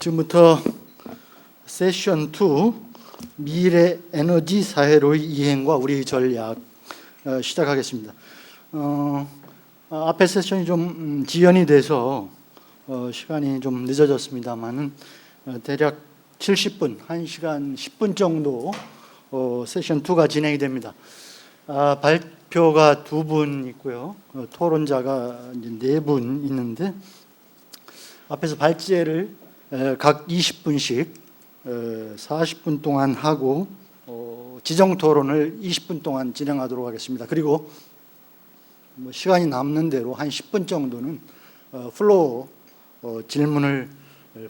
지금부터 세션 2 미래 에너지 사회로의 이행과 우리의 전략 시작하겠습니다. 앞에 세션이 좀 지연이 돼서 시간이 좀 늦어졌습니다만은 대략 70분, 1시간 10분 정도 세션 2가 진행이 됩니다. 발표가 2분 있고요. 토론자가 이제 4분 있는데 앞에서 발제를 각 20분씩 40분 동안 하고 지정 토론을 20분 동안 진행하도록 하겠습니다. 그리고 시간이 남는 대로 한 10분 정도는 플로어 질문을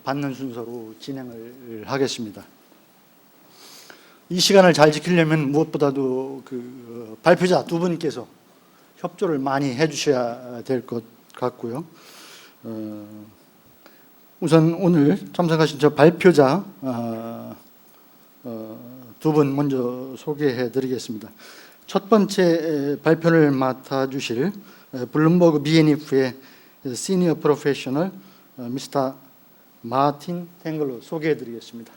받는 순서로 진행을 하겠습니다. 이 시간을 잘 지키려면 무엇보다도 그 발표자 2분께서 협조를 많이 해주셔야 될 것 같고요. 우선 오늘 참석하신 저 발표자 2분 먼저 소개해 드리겠습니다. 첫 번째 발표를 맡아주실 블룸버그 BNF의 시니어 프로페셔널 미스터 마틴 탱글러 소개해 드리겠습니다.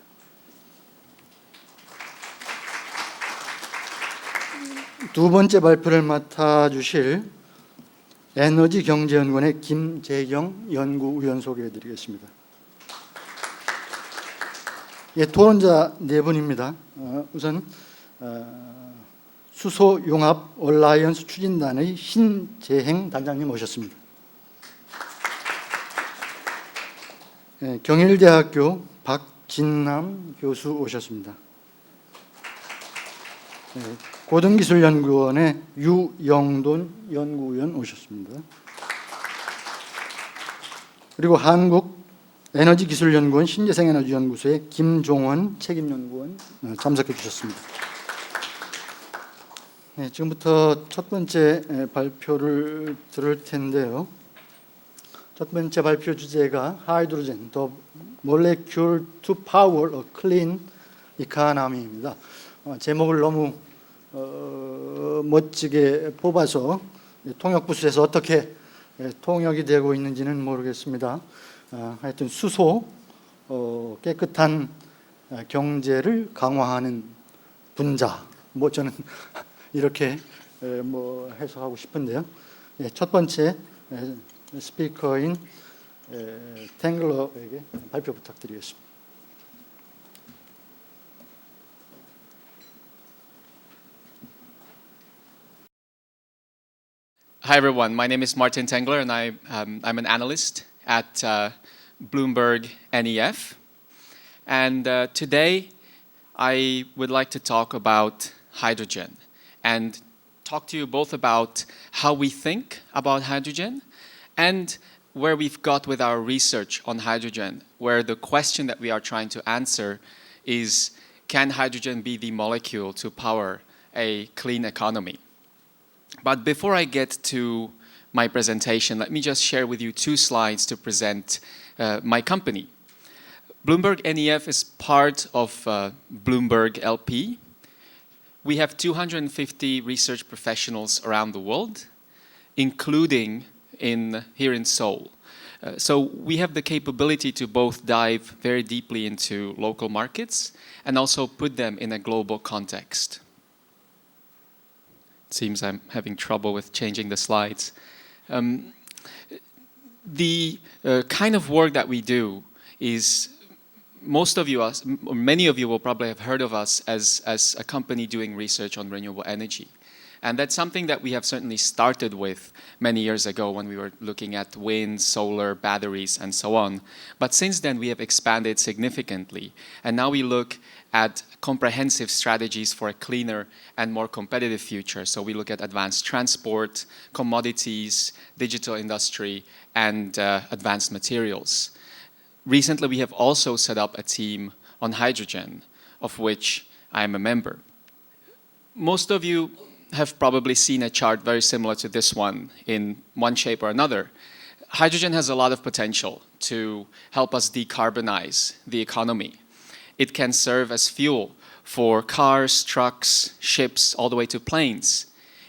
두 번째 발표를 맡아주실 에너지경제연구원의 김재경 연구위원 소개해 드리겠습니다. 예, 토론자 4분입니다. 우선 수소융합 얼라이언스 추진단의 신재행 단장님 오셨습니다. 예, 경일대학교 박진남 교수 오셨습니다. 예, 고등기술연구원의 유영돈 연구위원 오셨습니다. 그리고 한국에너지기술연구원 신재생에너지연구소의 김종원 책임연구원 참석해 주셨습니다. 네, 지금부터 첫 번째 발표를 들을 텐데요. 첫 번째 발표 주제가 하이드로젠, The Molecule to Power a Clean Economy입니다. 제목을 너무 멋지게 뽑아서 통역부스에서 어떻게 통역이 되고 있는지는 모르겠습니다. 하여튼 수소, 깨끗한 경제를 강화하는 분자, 저는 이렇게 해석하고 싶은데요. 첫 번째 스피커인 탱글러에게 발표 부탁드리겠습니다. Hi everyone, my name is Martin Tengler and I'm an analyst at Bloomberg NEF. And today I would like to talk about hydrogen and talk to you both about how we think about hydrogen and where we've got with our research on hydrogen, where the question that we are trying to answer is, can hydrogen be the molecule to power a clean economy? But before I get to my presentation, let me just share with you 2 slides to present my company. Bloomberg NEF is part of Bloomberg LP. We have 250 research professionals around the world, including here in Seoul. So we have the capability to both dive very deeply into local markets and also put them in a global context. It seems I'm having trouble with changing the slides. The kind of work that we do is, most of you, or many of you will probably have heard of us as a company doing research on renewable energy. And that's something that we have certainly started with many years ago when we were looking at wind, solar, batteries, and so on. But since then, we have expanded significantly. And now we look at comprehensive strategies for a cleaner and more competitive future. So we look at advanced transport, commodities, digital industry, and advanced materials. Recently, we have also set up a team on hydrogen, of which I am a member. Most of you have probably seen a chart very similar to this one in one shape or another. Hydrogen has a lot of potential to help us decarbonize the economy. It can serve as fuel for cars, trucks, ships, all the way to planes.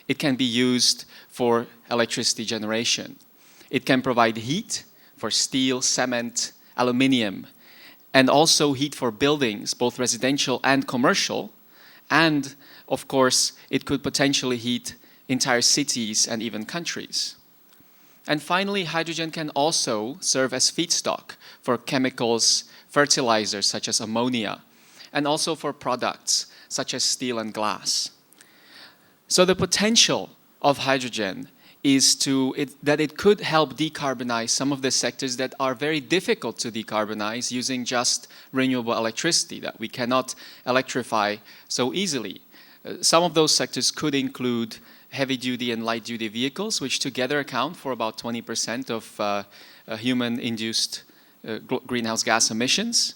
It can be used for electricity generation. It can provide heat for steel, cement, aluminium. and also heat for buildings, both residential and commercial. And of course, it could potentially heat entire cities and even countries. And finally, hydrogen can also serve as feedstock for chemicals, fertilizers such as ammonia, and also for products such as steel and glass. So the potential of hydrogen is that it could help decarbonize some of the sectors that are very difficult to decarbonize using just renewable electricity that we cannot electrify so easily. Some of those sectors could include heavy-duty and light-duty vehicles, which together account for about 20% of human-induced greenhouse gas emissions.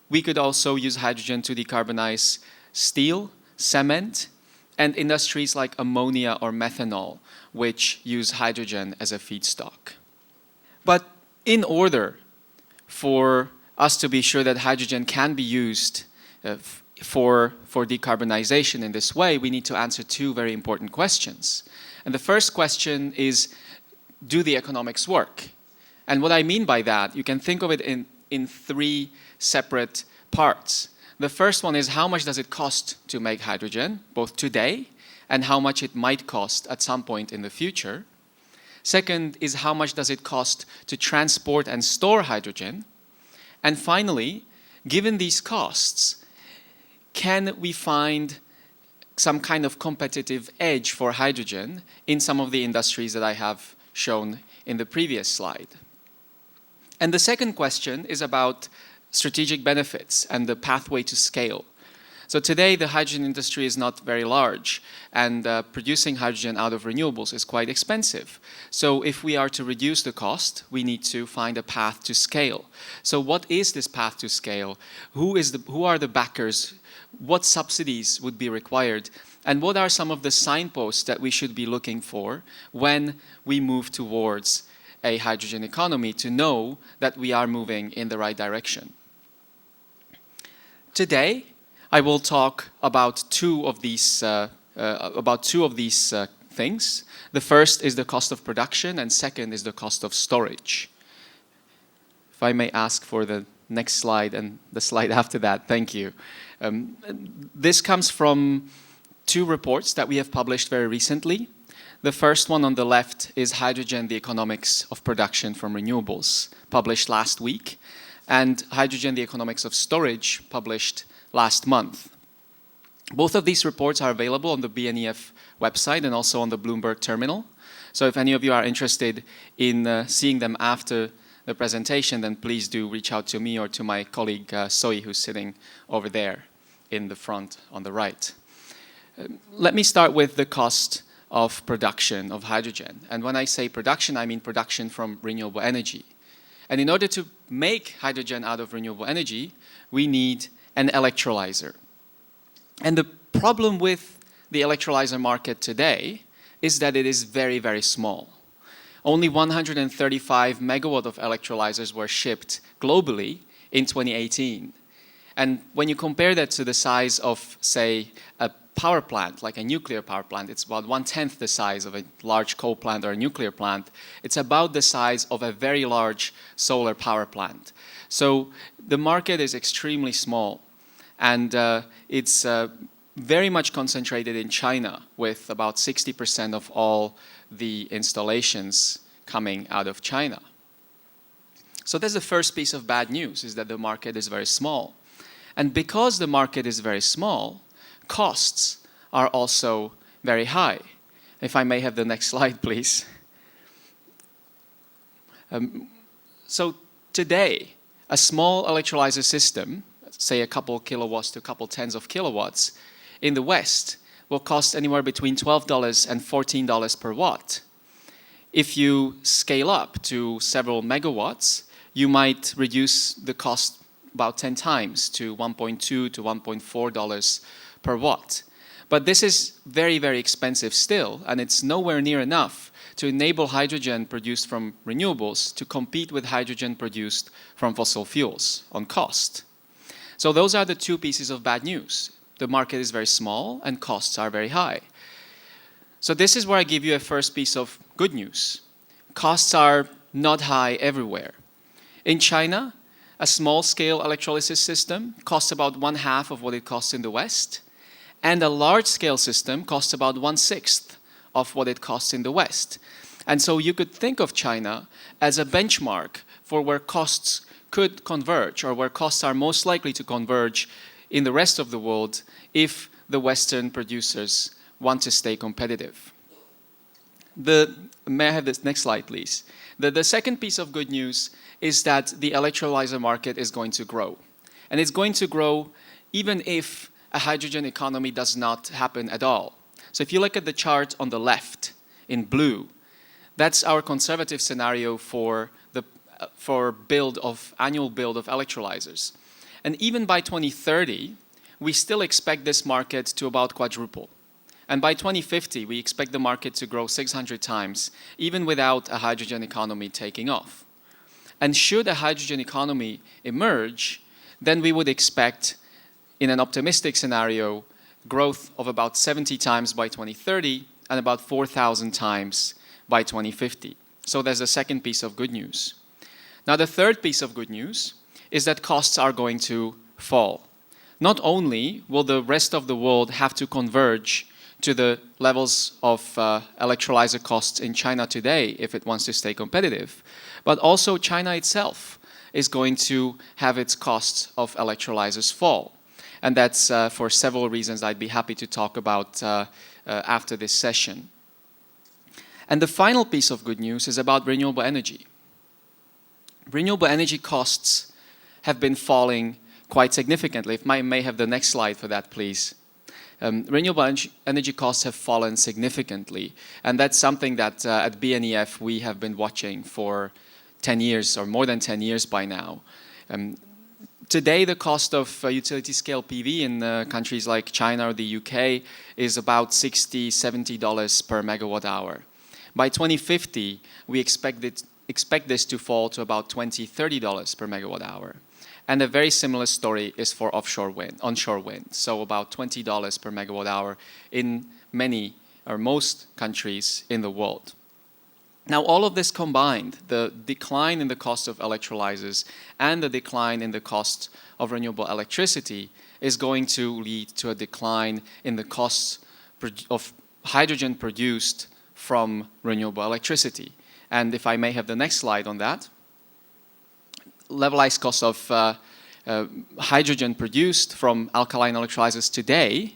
We could also use hydrogen to decarbonize steel, cement, and industries like ammonia or methanol, which use hydrogen as a feedstock. But in order for us to be sure that hydrogen can be used for decarbonization in this way, we need to answer two very important questions. And the first question is, do the economics work? And what I mean by that, you can think of it in three separate parts. The first one is, how much does it cost to make hydrogen, both today and how much it might cost at some point in the future? Second is, how much does it cost to transport and store hydrogen? And finally, given these costs, can we find some kind of competitive edge for hydrogen in some of the industries that I have shown in the previous slide? And the second question is about strategic benefits and the pathway to scale. So today the hydrogen industry is not very large, and producing hydrogen out of renewables is quite expensive. So if we are to reduce the cost, we need to find a path to scale. So what is this path to scale? Who are the backers? What subsidies would be required? And what are some of the signposts that we should be looking for when we move towards a hydrogen economy to know that we are moving in the right direction? Today, I will talk about two of these things. The first is the cost of production, and second is the cost of storage. If I may ask for the next slide and the slide after that, thank you. This comes from two reports that we have published very recently. The first one on the left is Hydrogen, the Economics of Production from Renewables, published last week, and Hydrogen, the Economics of Storage, published last month. Both of these reports are available on the BNEF website and also on the Bloomberg terminal. So if any of you are interested in seeing them after the presentation, then please do reach out to me or to my colleague Soy, who's sitting over there in the front on the right. Let me start with the cost of production of hydrogen. And when I say production, I mean production from renewable energy. And in order to make hydrogen out of renewable energy, we need an electrolyzer. And the problem with the electrolyzer market today is that it is very, very small. Only 135 megawatt of electrolyzers were shipped globally in 2018. And when you compare that to the size of, say, a power plant, like a nuclear power plant, it's about 1/10 the size of a large coal plant or a nuclear plant. It's about the size of a very large solar power plant. So the market is extremely small, and it's very much concentrated in China, with about 60% of all the installations coming out of China. So that's the first piece of bad news, is that the market is very small. And because the market is very small, costs are also very high. If I may have the next slide, please. So today, a small electrolyzer system, say a couple kilowatts to a couple tens of kilowatts, in the West will cost anywhere between $12 and $14 per watt. If you scale up to several megawatts, you might reduce the cost about 10 times to $1.2 to $1.4 per watt. But this is very, very expensive still, and it's nowhere near enough to enable hydrogen produced from renewables to compete with hydrogen produced from fossil fuels on cost. So those are the two pieces of bad news. The market is very small and costs are very high. So this is where I give you a first piece of good news. Costs are not high everywhere. In China, a small-scale electrolysis system costs about 1/2 of what it costs in the West, and a large-scale system costs about 1/6 of what it costs in the West. And so you could think of China as a benchmark for where costs could converge, or where costs are most likely to converge in the rest of the world if the Western producers want to stay competitive. May I have this next slide, please? The second piece of good news is that the electrolyzer market is going to grow. And it's going to grow even if a hydrogen economy does not happen at all. So if you look at the chart on the left in blue, that's our conservative scenario for annual build of electrolyzers. And even by 2030, we still expect this market to about quadruple. And by 2050, we expect the market to grow 600 times, even without a hydrogen economy taking off. And should a hydrogen economy emerge, then we would expect, in an optimistic scenario, growth of about 70 times by 2030 and about 4,000 times by 2050. So there's a second piece of good news. Now, the third piece of good news is that costs are going to fall. Not only will the rest of the world have to converge to the levels of electrolyzer costs in China today if it wants to stay competitive, but also China itself is going to have its costs of electrolyzers fall. And that's for several reasons I'd be happy to talk about after this session. And the final piece of good news is about renewable energy. Renewable energy costs have been falling quite significantly. If I may have the next slide for that, please. Renewable energy costs have fallen significantly, and that's something that at BNEF we have been watching for 10 years or more than 10 years by now. Today, the cost of utility-scale PV in countries like China or the UK is about $60, $70 per megawatt hour. By 2050, we expect this to fall to about $20, $30 per megawatt hour. And a very similar story is for onshore wind, so about $20 per megawatt hour in many or most countries in the world. Now, all of this combined, the decline in the cost of electrolyzers and the decline in the cost of renewable electricity is going to lead to a decline in the costs of hydrogen produced from renewable electricity. And if I may have the next slide on that. Levelized cost of hydrogen produced from alkaline electrolyzers today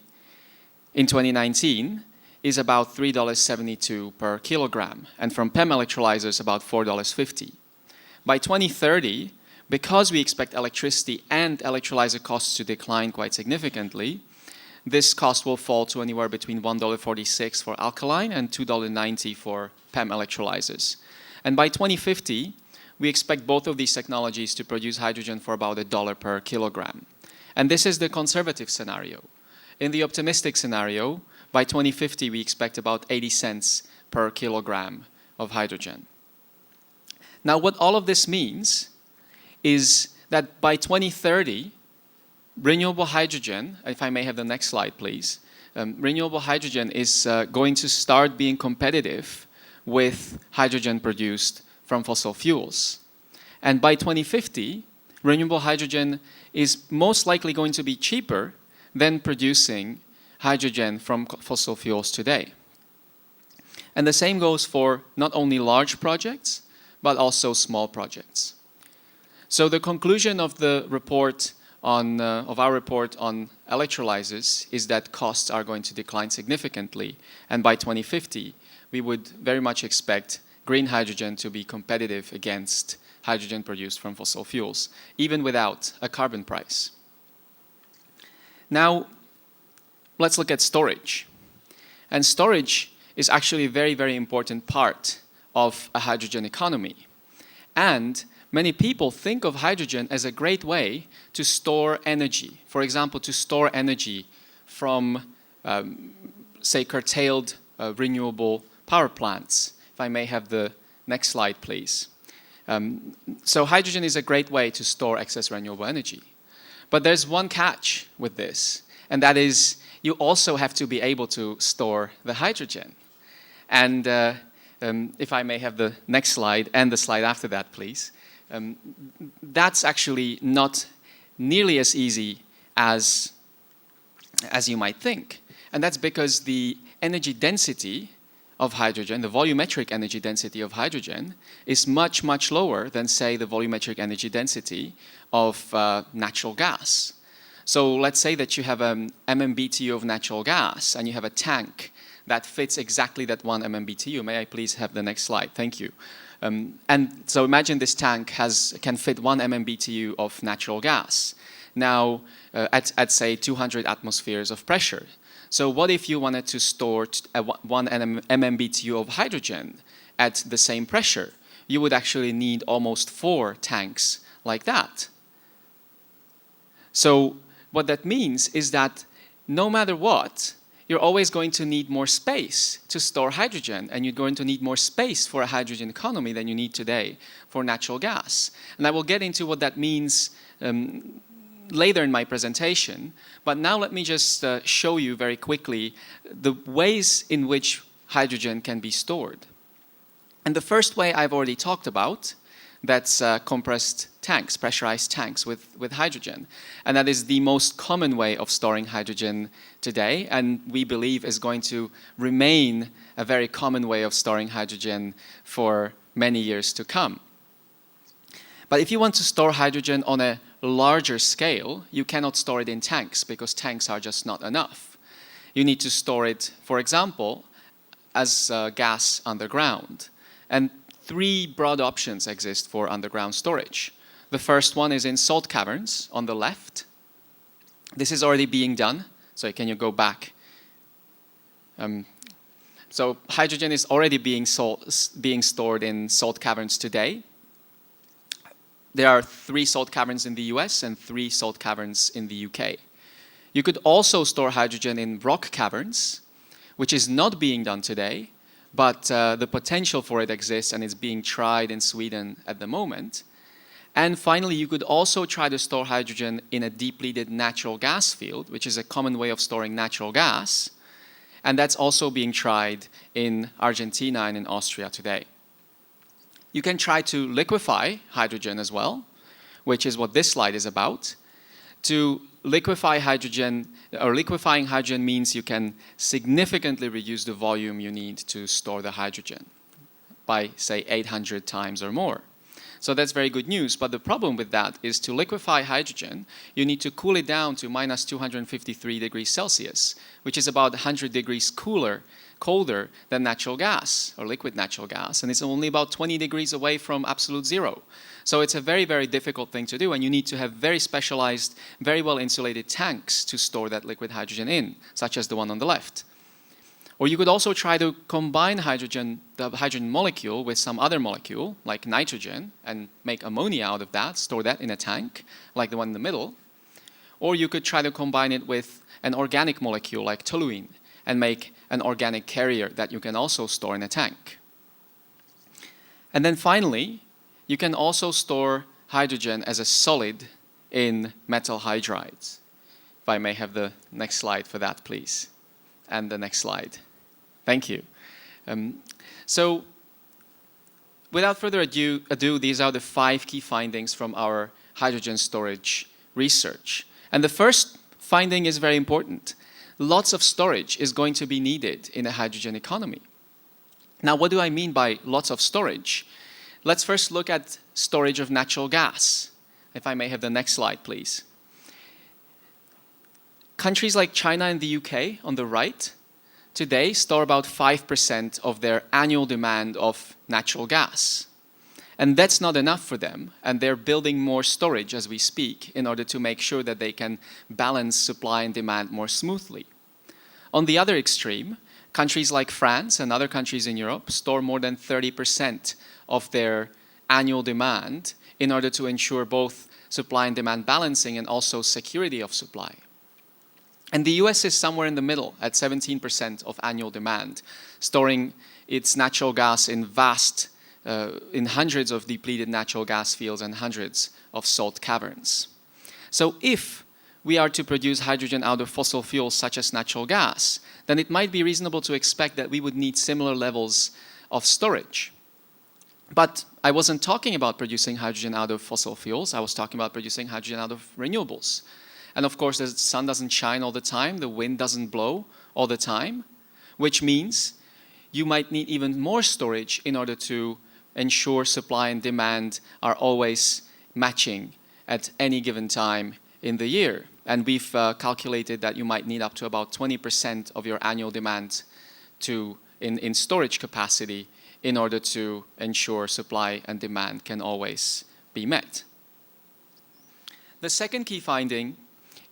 in 2019 is about $3.72 per kilogram, and from PEM electrolyzers about $4.50. By 2030, because we expect electricity and electrolyzer costs to decline quite significantly, this cost will fall to anywhere between $1.46 for alkaline and $2.90 for PEM electrolyzers. And by 2050, we expect both of these technologies to produce hydrogen for about $1 per kilogram. And this is the conservative scenario. In the optimistic scenario, by 2050, we expect about 80 cents per kilogram of hydrogen. Now, what all of this means is that by 2030, renewable hydrogen, if I may have the next slide, please, renewable hydrogen is going to start being competitive with hydrogen produced from fossil fuels. And by 2050, renewable hydrogen is most likely going to be cheaper than producing hydrogen from fossil fuels today. And the same goes for not only large projects, but also small projects. So the conclusion of the report of our report on electrolyzers is that costs are going to decline significantly, and by 2050, we would very much expect green hydrogen to be competitive against hydrogen produced from fossil fuels, even without a carbon price. Now, let's look at storage. And storage is actually a very, very important part of a hydrogen economy. And many people think of hydrogen as a great way to store energy. For example, to store energy from, say, curtailed renewable power plants. If I may have the next slide, please. So hydrogen is a great way to store excess renewable energy. But there's one catch with this, and that is you also have to be able to store the hydrogen. And if I may have the next slide and the slide after that, please. That's actually not nearly as easy as you might think. And that's because the energy density of hydrogen, the volumetric energy density of hydrogen, is much, much lower than, say, the volumetric energy density of natural gas. So let's say that you have an MMBTU of natural gas and you have a tank that fits exactly that 1 MMBTU. May I please have the next slide? Thank you. And so imagine this tank can fit 1 MMBTU of natural gas. Now, at say 200 atmospheres of pressure. So what if you wanted to store 1 MMBTU of hydrogen at the same pressure? You would actually need almost 4 tanks like that. So what that means is that no matter what, you're always going to need more space to store hydrogen, and you're going to need more space for a hydrogen economy than you need today for natural gas. And I will get into what that means later in my presentation, but now let me just show you very quickly the ways in which hydrogen can be stored. And the first way I've already talked about, that's compressed tanks, pressurized tanks with hydrogen. And that is the most common way of storing hydrogen today, and we believe is going to remain a very common way of storing hydrogen for many years to come. But if you want to store hydrogen on a larger scale, you cannot store it in tanks because tanks are just not enough. You need to store it, for example, as gas underground. And 3 broad options exist for underground storage. The first one is in salt caverns on the left. This is already being done. So can you go back? So hydrogen is already being stored in salt caverns today. There are 3 salt caverns in the US and 3 salt caverns in the UK. You could also store hydrogen in rock caverns, which is not being done today, but the potential for it exists and is being tried in Sweden at the moment. And finally, you could also try to store hydrogen in a depleted natural gas field, which is a common way of storing natural gas. And that's also being tried in Argentina and in Austria today. You can try to liquefy hydrogen as well, which is what this slide is about. To liquefy hydrogen, or liquefying hydrogen means you can significantly reduce the volume you need to store the hydrogen by, say, 800 times or more. So that's very good news, but the problem with that is to liquefy hydrogen, you need to cool it down to minus 253 degrees Celsius, which is about 100 degrees colder than natural gas or liquid natural gas, and it's only about 20 degrees away from absolute zero. So it's a very, very difficult thing to do, and you need to have very specialized, very well insulated tanks to store that liquid hydrogen in, such as the one on the left. Or you could also try to combine hydrogen, the hydrogen molecule, with some other molecule, like nitrogen, and make ammonia out of that, store that in a tank, like the one in the middle. Or you could try to combine it with an organic molecule, like toluene, and make an organic carrier that you can also store in a tank. And then finally, you can also store hydrogen as a solid in metal hydrides. If I may have the next slide for that, please. And the next slide. Thank you. So without further ado, these are the 5 key findings from our hydrogen storage research. And the first finding is very important. Lots of storage is going to be needed in a hydrogen economy. Now, what do I mean by lots of storage? Let's first look at storage of natural gas. If I may have the next slide, please. Countries like China and the UK on the right today store about 5% of their annual demand of natural gas. And that's not enough for them, and they're building more storage as we speak in order to make sure that they can balance supply and demand more smoothly. On the other extreme, countries like France and other countries in Europe store more than 30% of their annual demand in order to ensure both supply and demand balancing and also security of supply. And the US is somewhere in the middle at 17% of annual demand, storing its natural gas in in hundreds of depleted natural gas fields and hundreds of salt caverns. So if we are to produce hydrogen out of fossil fuels such as natural gas, then it might be reasonable to expect that we would need similar levels of storage. But I wasn't talking about producing hydrogen out of fossil fuels. I was talking about producing hydrogen out of renewables. And of course, the sun doesn't shine all the time, the wind doesn't blow all the time, which means you might need even more storage in order to ensure supply and demand are always matching at any given time in the year. And we've calculated that you might need up to about 20% of your annual demand in storage capacity in order to ensure supply and demand can always be met. The second key finding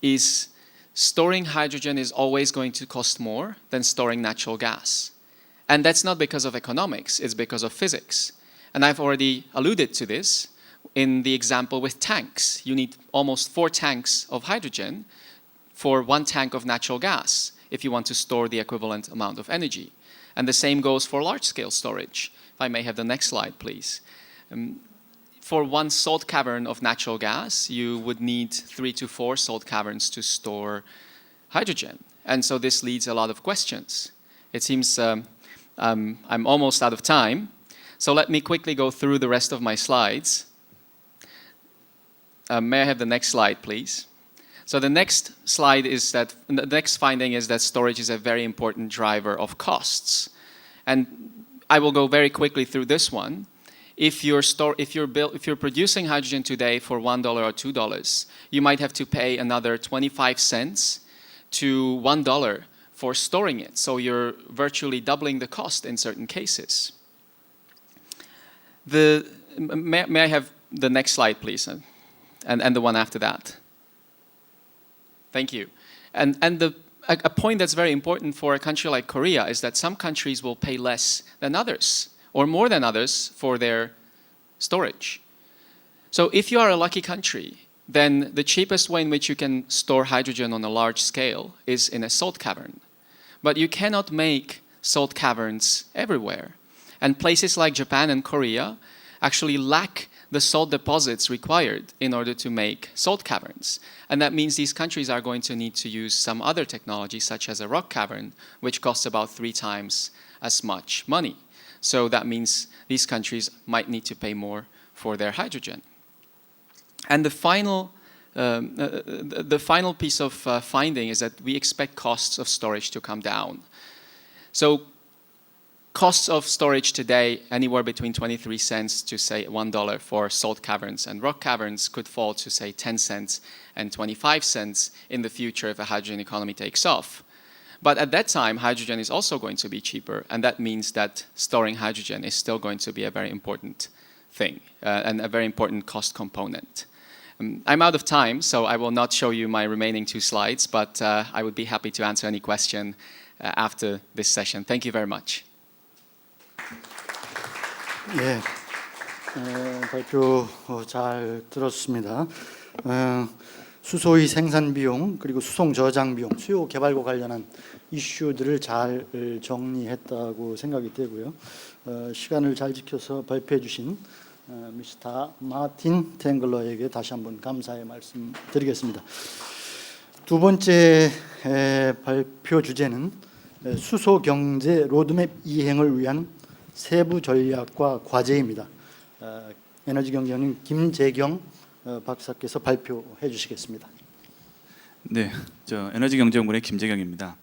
is storing hydrogen is always going to cost more than storing natural gas. And that's not because of economics, it's because of physics. And I've already alluded to this in the example with tanks. You need almost 4 tanks of hydrogen for 1 tank of natural gas if you want to store the equivalent amount of energy. And the same goes for large-scale storage. If I may have the next slide, please. For 1 salt cavern of natural gas, you would need 3 to 4 salt caverns to store hydrogen. And so this leads a lot of questions. It seems I'm almost out of time. So let me quickly go through the rest of my slides. May I have the next slide, please? So the next slide is that the next finding is that storage is a very important driver of costs. And I will go very quickly through this one. If you're producing hydrogen today for $1 or $2, you might have to pay another 25 cents to $1 for storing it. So you're virtually doubling the cost in certain cases. May I have the next slide, please? And the one after that. Thank you. And a point that's very important for a country like Korea is that some countries will pay less than others, or more than others, for their storage. So if you are a lucky country, then the cheapest way in which you can store hydrogen on a large scale is in a salt cavern. But you cannot make salt caverns everywhere. And places like Japan and Korea actually lack the salt deposits required in order to make salt caverns. And that means these countries are going to need to use some other technology, such as a rock cavern, which costs about 3 times as much money. So that means these countries might need to pay more for their hydrogen. And the final piece of finding is that we expect costs of storage to come down. So costs of storage today, anywhere between 23 cents to, say, $1 for salt caverns and rock caverns, could fall to, say, 10 cents and 25 cents in the future if a hydrogen economy takes off. But at that time, hydrogen is also going to be cheaper, and that means that storing hydrogen is still going to be a very important thing and a very important cost component. I'm out of time, so I will not show you my remaining 2 slides, but I would be happy to answer any question after this session. Thank you very much. 예, 발표 잘 들었습니다. 수소의 생산 비용 그리고 수송 저장 비용, 수요 개발과 관련한 이슈들을 잘 정리했다고 생각이 되고요. 시간을 잘 지켜서 발표해 주신 미스터 마틴 탱글러에게 다시 한번 감사의 말씀 드리겠습니다. 두 번째 발표 주제는 수소 경제 로드맵 이행을 위한 세부 전략과 과제입니다. 에너지경제원인 김재경 박사께서 발표해 주시겠습니다. 네, 저 에너지경제연구원의 김재경입니다.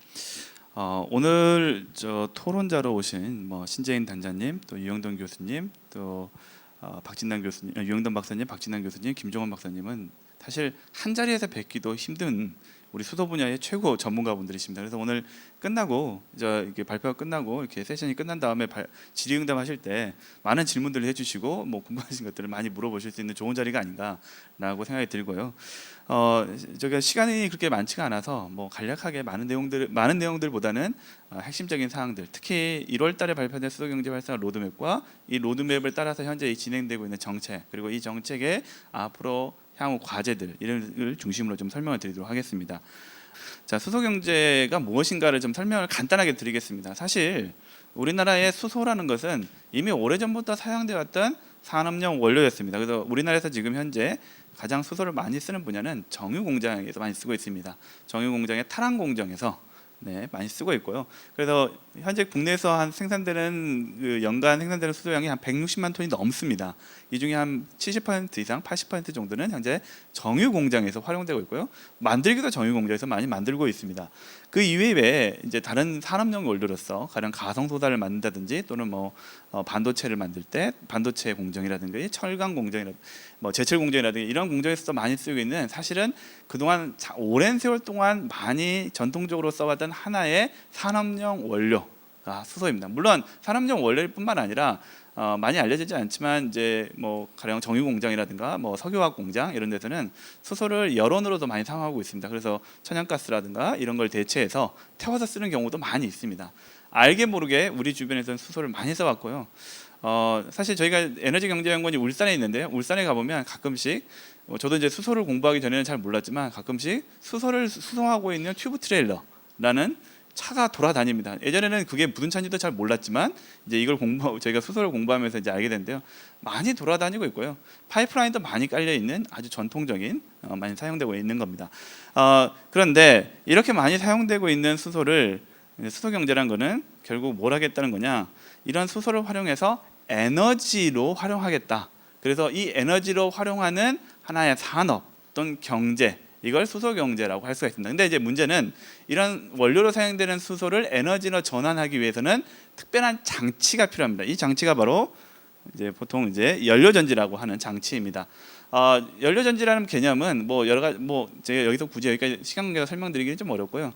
오늘 저 토론자로 오신 신재인 단장님, 또 유영돈 교수님, 또 박진남 교수님, 유영돈 박사님, 박진남 교수님, 김종원 박사님은 사실 한 자리에서 뵙기도 힘든 우리 수소 분야의 최고 전문가분들이십니다. 그래서 오늘 끝나고 이게 발표가 끝나고 이렇게 세션이 끝난 다음에 질의응답하실 때 많은 질문들을 해주시고 궁금하신 것들을 많이 물어보실 수 있는 좋은 자리가 아닌가라고 생각이 들고요. 저희가 시간이 그렇게 많지가 않아서 간략하게 많은 내용들보다는 핵심적인 사항들, 특히 1월달에 발표된 수소경제 활성화 로드맵과 이 로드맵을 따라서 현재 진행되고 있는 정책, 그리고 이 정책의 앞으로 향후 과제들 이를 중심으로 좀 설명을 드리도록 하겠습니다. 자, 수소 경제가 무엇인가를 좀 설명을 간단하게 드리겠습니다. 사실 우리나라의 수소라는 것은 이미 오래전부터 사용되어 왔던 산업용 원료였습니다. 그래서 우리나라에서 지금 현재 가장 수소를 많이 쓰는 분야는 정유 공장에서 많이 쓰고 있습니다. 정유 공장의 탈환 공정에서 네, 많이 쓰고 있고요. 그래서 현재 국내에서 한 생산되는 그 연간 생산되는 수소량이 한 160만 톤이 넘습니다. 이 중에 한 70% 이상, 80% 정도는 현재 정유 공장에서 활용되고 있고요. 만들기도 정유 공장에서 많이 만들고 있습니다. 그 이외에 이제 다른 산업용 원료로서 가령 가성 소다를 만든다든지 또는 반도체를 만들 때 반도체 공정이라든지 철강 공정이라든지 제철 공정이라든지 이런 공정에서 많이 쓰이고 있는, 사실은 그동안 오랜 세월 동안 많이 전통적으로 써왔던 하나의 산업용 원료가 수소입니다. 물론 산업용 원료일 뿐만 아니라 많이 알려지지 않지만 이제 가령 정유 공장이라든가 석유화학 공장 이런 데서는 수소를 열원으로도 많이 사용하고 있습니다. 그래서 천연가스라든가 이런 걸 대체해서 태워서 쓰는 경우도 많이 있습니다. 알게 모르게 우리 주변에서는 수소를 많이 써왔고요. 사실 저희가 에너지경제연구원이 울산에 있는데요. 울산에 가보면 가끔씩 저도 이제 수소를 공부하기 전에는 잘 몰랐지만 가끔씩 수소를 수송하고 있는 튜브 트레일러라는 차가 돌아다닙니다. 예전에는 그게 무슨 차인지도 잘 몰랐지만 이제 이걸 저희가 수소를 공부하면서 이제 알게 된데요. 많이 돌아다니고 있고요. 파이프라인도 많이 깔려 있는 아주 전통적인 많이 사용되고 있는 겁니다. 그런데 이렇게 많이 사용되고 있는 수소를 수소 경제란 거는 결국 뭘 하겠다는 거냐? 이런 수소를 활용해서 에너지로 활용하겠다. 그래서 이 에너지로 활용하는 하나의 산업 또는 경제, 이걸 수소 경제라고 할 수가 있습니다. 근데 이제 문제는 이런 원료로 사용되는 수소를 에너지로 전환하기 위해서는 특별한 장치가 필요합니다. 이 장치가 바로 이제 보통 이제 연료전지라고 하는 장치입니다. 연료전지라는 개념은 여러 가지 제가 여기서 굳이 여기까지 시간 관계가 설명드리기는 좀 어렵고요.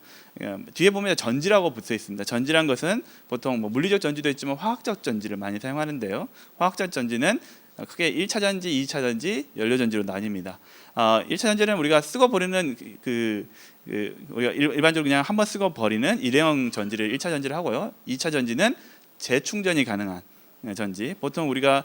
뒤에 보면 전지라고 붙어 있습니다. 전지란 것은 보통 물리적 전지도 있지만 화학적 전지를 많이 사용하는데요. 화학적 전지는 크게 1차 전지, 2차 전지, 연료전지로 나뉩니다. 1차 전지는 우리가 쓰고 버리는 우리가 일반적으로 그냥 한번 쓰고 버리는 일회용 전지를 1차 전지를 하고요. 2차 전지는 재충전이 가능한 전지, 보통 우리가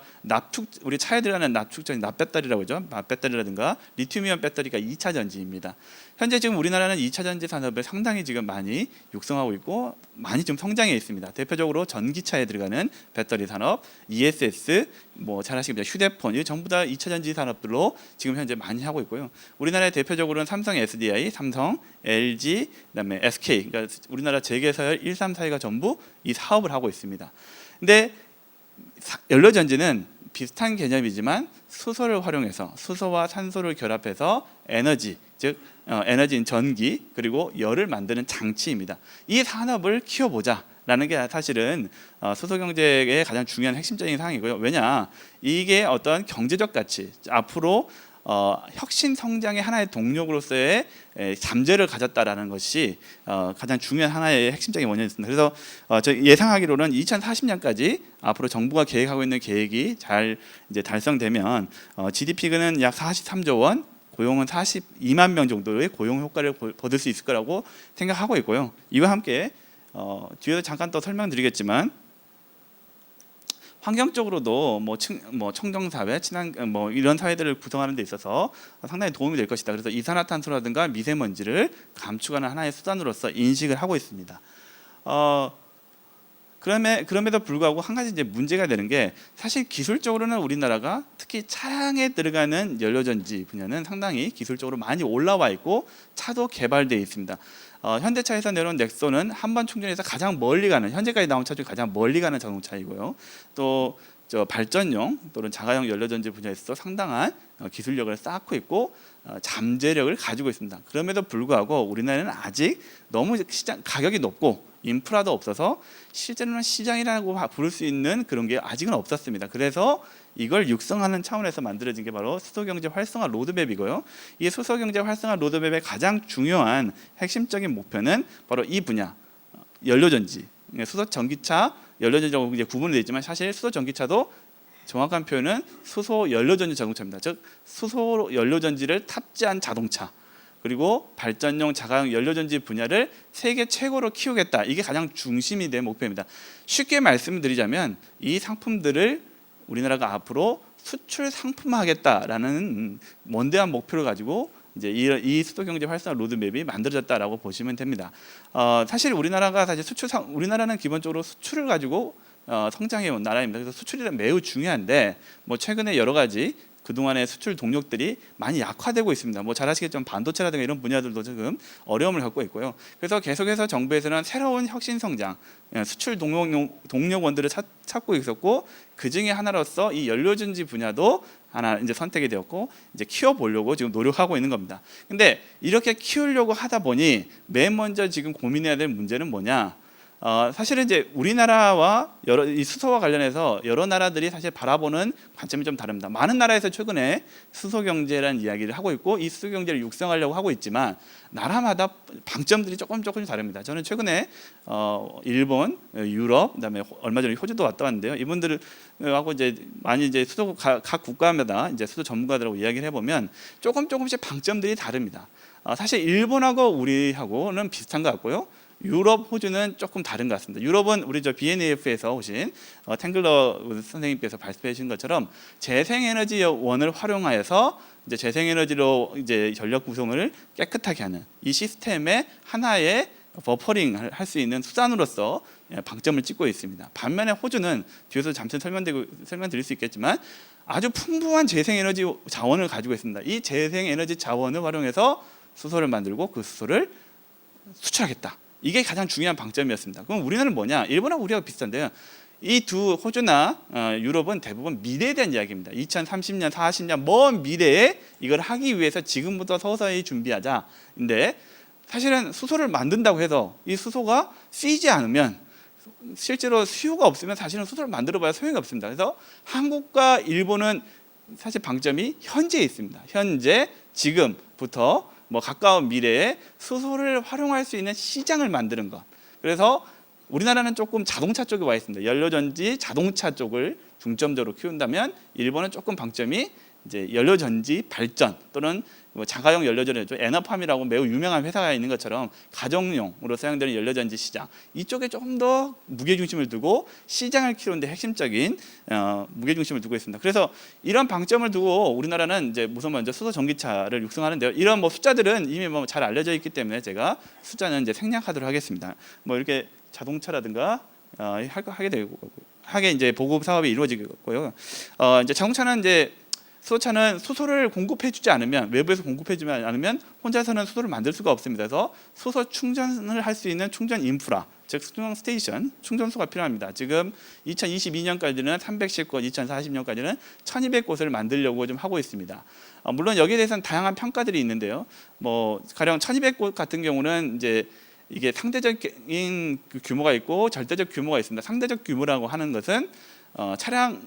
우리 차에 들어가는 납축전지, 납배터리라고 하죠. 납배터리라든가 리튬이온 배터리가 2차 전지입니다. 현재 지금 우리나라는 2차 전지 산업을 상당히 지금 많이 육성하고 있고 많이 좀 성장해 있습니다. 대표적으로 전기차에 들어가는 배터리 산업, ESS, 잘 아시겠죠. 휴대폰, 이 전부 다 2차 전지 산업들로 지금 현재 많이 하고 있고요. 우리나라의 대표적으로는 삼성 SDI, 삼성, LG, 그다음에 SK, 그러니까 우리나라 재계서열 1, 3, 4위가 전부 이 사업을 하고 있습니다. 근데 연료전지는 비슷한 개념이지만 수소를 활용해서 수소와 산소를 결합해서 에너지, 즉 에너지인 전기 그리고 열을 만드는 장치입니다. 이 산업을 키워보자라는 게 사실은 수소 경제의 가장 중요한 핵심적인 사항이고요. 왜냐, 이게 어떤 경제적 가치, 앞으로 혁신 성장의 하나의 동력으로서의 잠재를 가졌다라는 것이 가장 중요한 하나의 핵심적인 원인이었습니다. 그래서 저 예상하기로는 2040년까지 앞으로 정부가 계획하고 있는 계획이 잘 이제 달성되면 GDP는 약 43조 원, 고용은 42만 명 정도의 고용 효과를 거둘 수 있을 거라고 생각하고 있고요. 이와 함께 뒤에서 잠깐 또 설명드리겠지만 환경적으로도 청정사회, 친환 이런 사회들을 구성하는 데 있어서 상당히 도움이 될 것이다. 그래서 이산화탄소라든가 미세먼지를 감축하는 하나의 수단으로서 인식을 하고 있습니다. 그럼에도 불구하고 한 가지 이제 문제가 되는 게, 사실 기술적으로는 우리나라가 특히 차량에 들어가는 연료전지 분야는 상당히 기술적으로 많이 올라와 있고 차도 개발되어 있습니다. 현대차에서 내놓은 넥소는 한 번 충전해서 가장 멀리 가는, 현재까지 나온 차 중에 가장 멀리 가는 자동차이고요. 또 발전용 또는 자가용 연료전지 분야에서 상당한 기술력을 쌓고 있고 잠재력을 가지고 있습니다. 그럼에도 불구하고 우리나라는 아직 너무 가격이 높고 인프라도 없어서 실제로는 시장이라고 부를 수 있는 그런 게 아직은 없었습니다. 그래서 이걸 육성하는 차원에서 만들어진 게 바로 수소경제 활성화 로드맵이고요. 이 수소경제 활성화 로드맵의 가장 중요한 핵심적인 목표는 바로 이 분야, 연료전지, 수소 전기차, 연료전지라고 이제 구분되어 있지만 사실 수소 전기차도 정확한 표현은 수소 연료전지 자동차입니다. 즉 수소 연료전지를 탑재한 자동차, 그리고 발전용 자가용 연료전지 분야를 세계 최고로 키우겠다. 이게 가장 중심이 된 목표입니다. 쉽게 말씀드리자면 이 상품들을 우리나라가 앞으로 수출 상품화하겠다라는 먼데한 목표를 가지고 이제 이 수도 경제 활성화 로드맵이 만들어졌다라고 보시면 됩니다. 사실 우리나라가 사실 우리나라는 기본적으로 수출을 가지고 성장해 온 나라입니다. 그래서 수출이 매우 중요한데 최근에 여러 가지 그동안의 수출 동력들이 많이 약화되고 있습니다. 뭐 잘 아시겠지만 반도체라든가 이런 분야들도 지금 어려움을 갖고 있고요. 그래서 계속해서 정부에서는 새로운 혁신 성장, 수출 동력원들을 찾고 있었고, 그 중에 하나로서 이 연료전지 분야도 하나 이제 선택이 되었고, 이제 키워보려고 지금 노력하고 있는 겁니다. 근데 이렇게 키우려고 하다 보니 맨 먼저 지금 고민해야 될 문제는 뭐냐? 사실은 이제 우리나라와 이 수소와 관련해서 여러 나라들이 사실 바라보는 관점이 좀 다릅니다. 많은 나라에서 최근에 수소 경제라는 이야기를 하고 있고, 이 수소 경제를 육성하려고 하고 있지만 나라마다 방점들이 조금 다릅니다. 저는 최근에 일본, 유럽, 그다음에 얼마 전에 호주도 왔다 왔는데요. 이분들하고 이제 많이 이제 수소 각 국가마다 이제 수소 전문가들하고 이야기를 해보면 조금씩 방점들이 다릅니다. 사실 일본하고 우리하고는 비슷한 것 같고요. 유럽, 호주는 조금 다른 것 같습니다. 유럽은 우리 저 BNEF에서 오신 탱글러 선생님께서 말씀해 주신 것처럼 재생에너지원을 활용하여서 이제 재생에너지로 이제 전력 구성을 깨끗하게 하는 이 시스템의 하나의 버퍼링 할 수 있는 수단으로서 방점을 찍고 있습니다. 반면에 호주는 뒤에서 잠시 설명드릴 수 있겠지만 아주 풍부한 재생에너지 자원을 가지고 있습니다. 이 재생에너지 자원을 활용해서 수소를 만들고 그 수소를 수출하겠다. 이게 가장 중요한 방점이었습니다. 그럼 우리나라는 뭐냐? 일본하고 우리가 비슷한데요. 이 두 호주나 유럽은 대부분 미래에 대한 이야기입니다. 2030년, 40년 먼 미래에 이걸 하기 위해서 지금부터 서서히 준비하자. 근데 사실은 수소를 만든다고 해서 이 수소가 쓰이지 않으면, 실제로 수요가 없으면 사실은 수소를 만들어봐야 소용이 없습니다. 그래서 한국과 일본은 사실 방점이 현재에 있습니다. 현재 지금부터 뭐 가까운 미래에 수소를 활용할 수 있는 시장을 만드는 것. 그래서 우리나라는 조금 자동차 쪽에 와 있습니다. 연료전지, 자동차 쪽을 중점적으로 키운다면 일본은 조금 방점이 이제 연료전지 발전 또는 뭐 자가용 연료전지, 에너팜이라고 매우 유명한 회사가 있는 것처럼 가정용으로 사용되는 연료전지 시장, 이쪽에 조금 더 무게중심을 두고 시장을 키우는데 핵심적인 무게중심을 두고 있습니다. 그래서 이런 방점을 두고 우리나라는 이제 우선 먼저 수소 전기차를 육성하는데요. 이런 뭐 숫자들은 이미 뭐 잘 알려져 있기 때문에 제가 숫자는 이제 생략하도록 하겠습니다. 뭐 이렇게 자동차라든가 하게 이제 보급 사업이 이루어지고요. 이제 자동차는 이제 수소차는 수소를 공급해주지 않으면, 외부에서 공급해주지 않으면 혼자서는 수소를 만들 수가 없습니다. 그래서 수소 충전을 할 수 있는 충전 인프라, 즉 충전 스테이션, 충전소가 필요합니다. 지금 2022년까지는 310곳, 2040년까지는 1,200곳을 만들려고 좀 하고 있습니다. 물론 여기에 대해서는 다양한 평가들이 있는데요. 뭐 가령 1,200곳 같은 경우는 이제 이게 상대적인 규모가 있고 절대적 규모가 있습니다. 상대적 규모라고 하는 것은 차량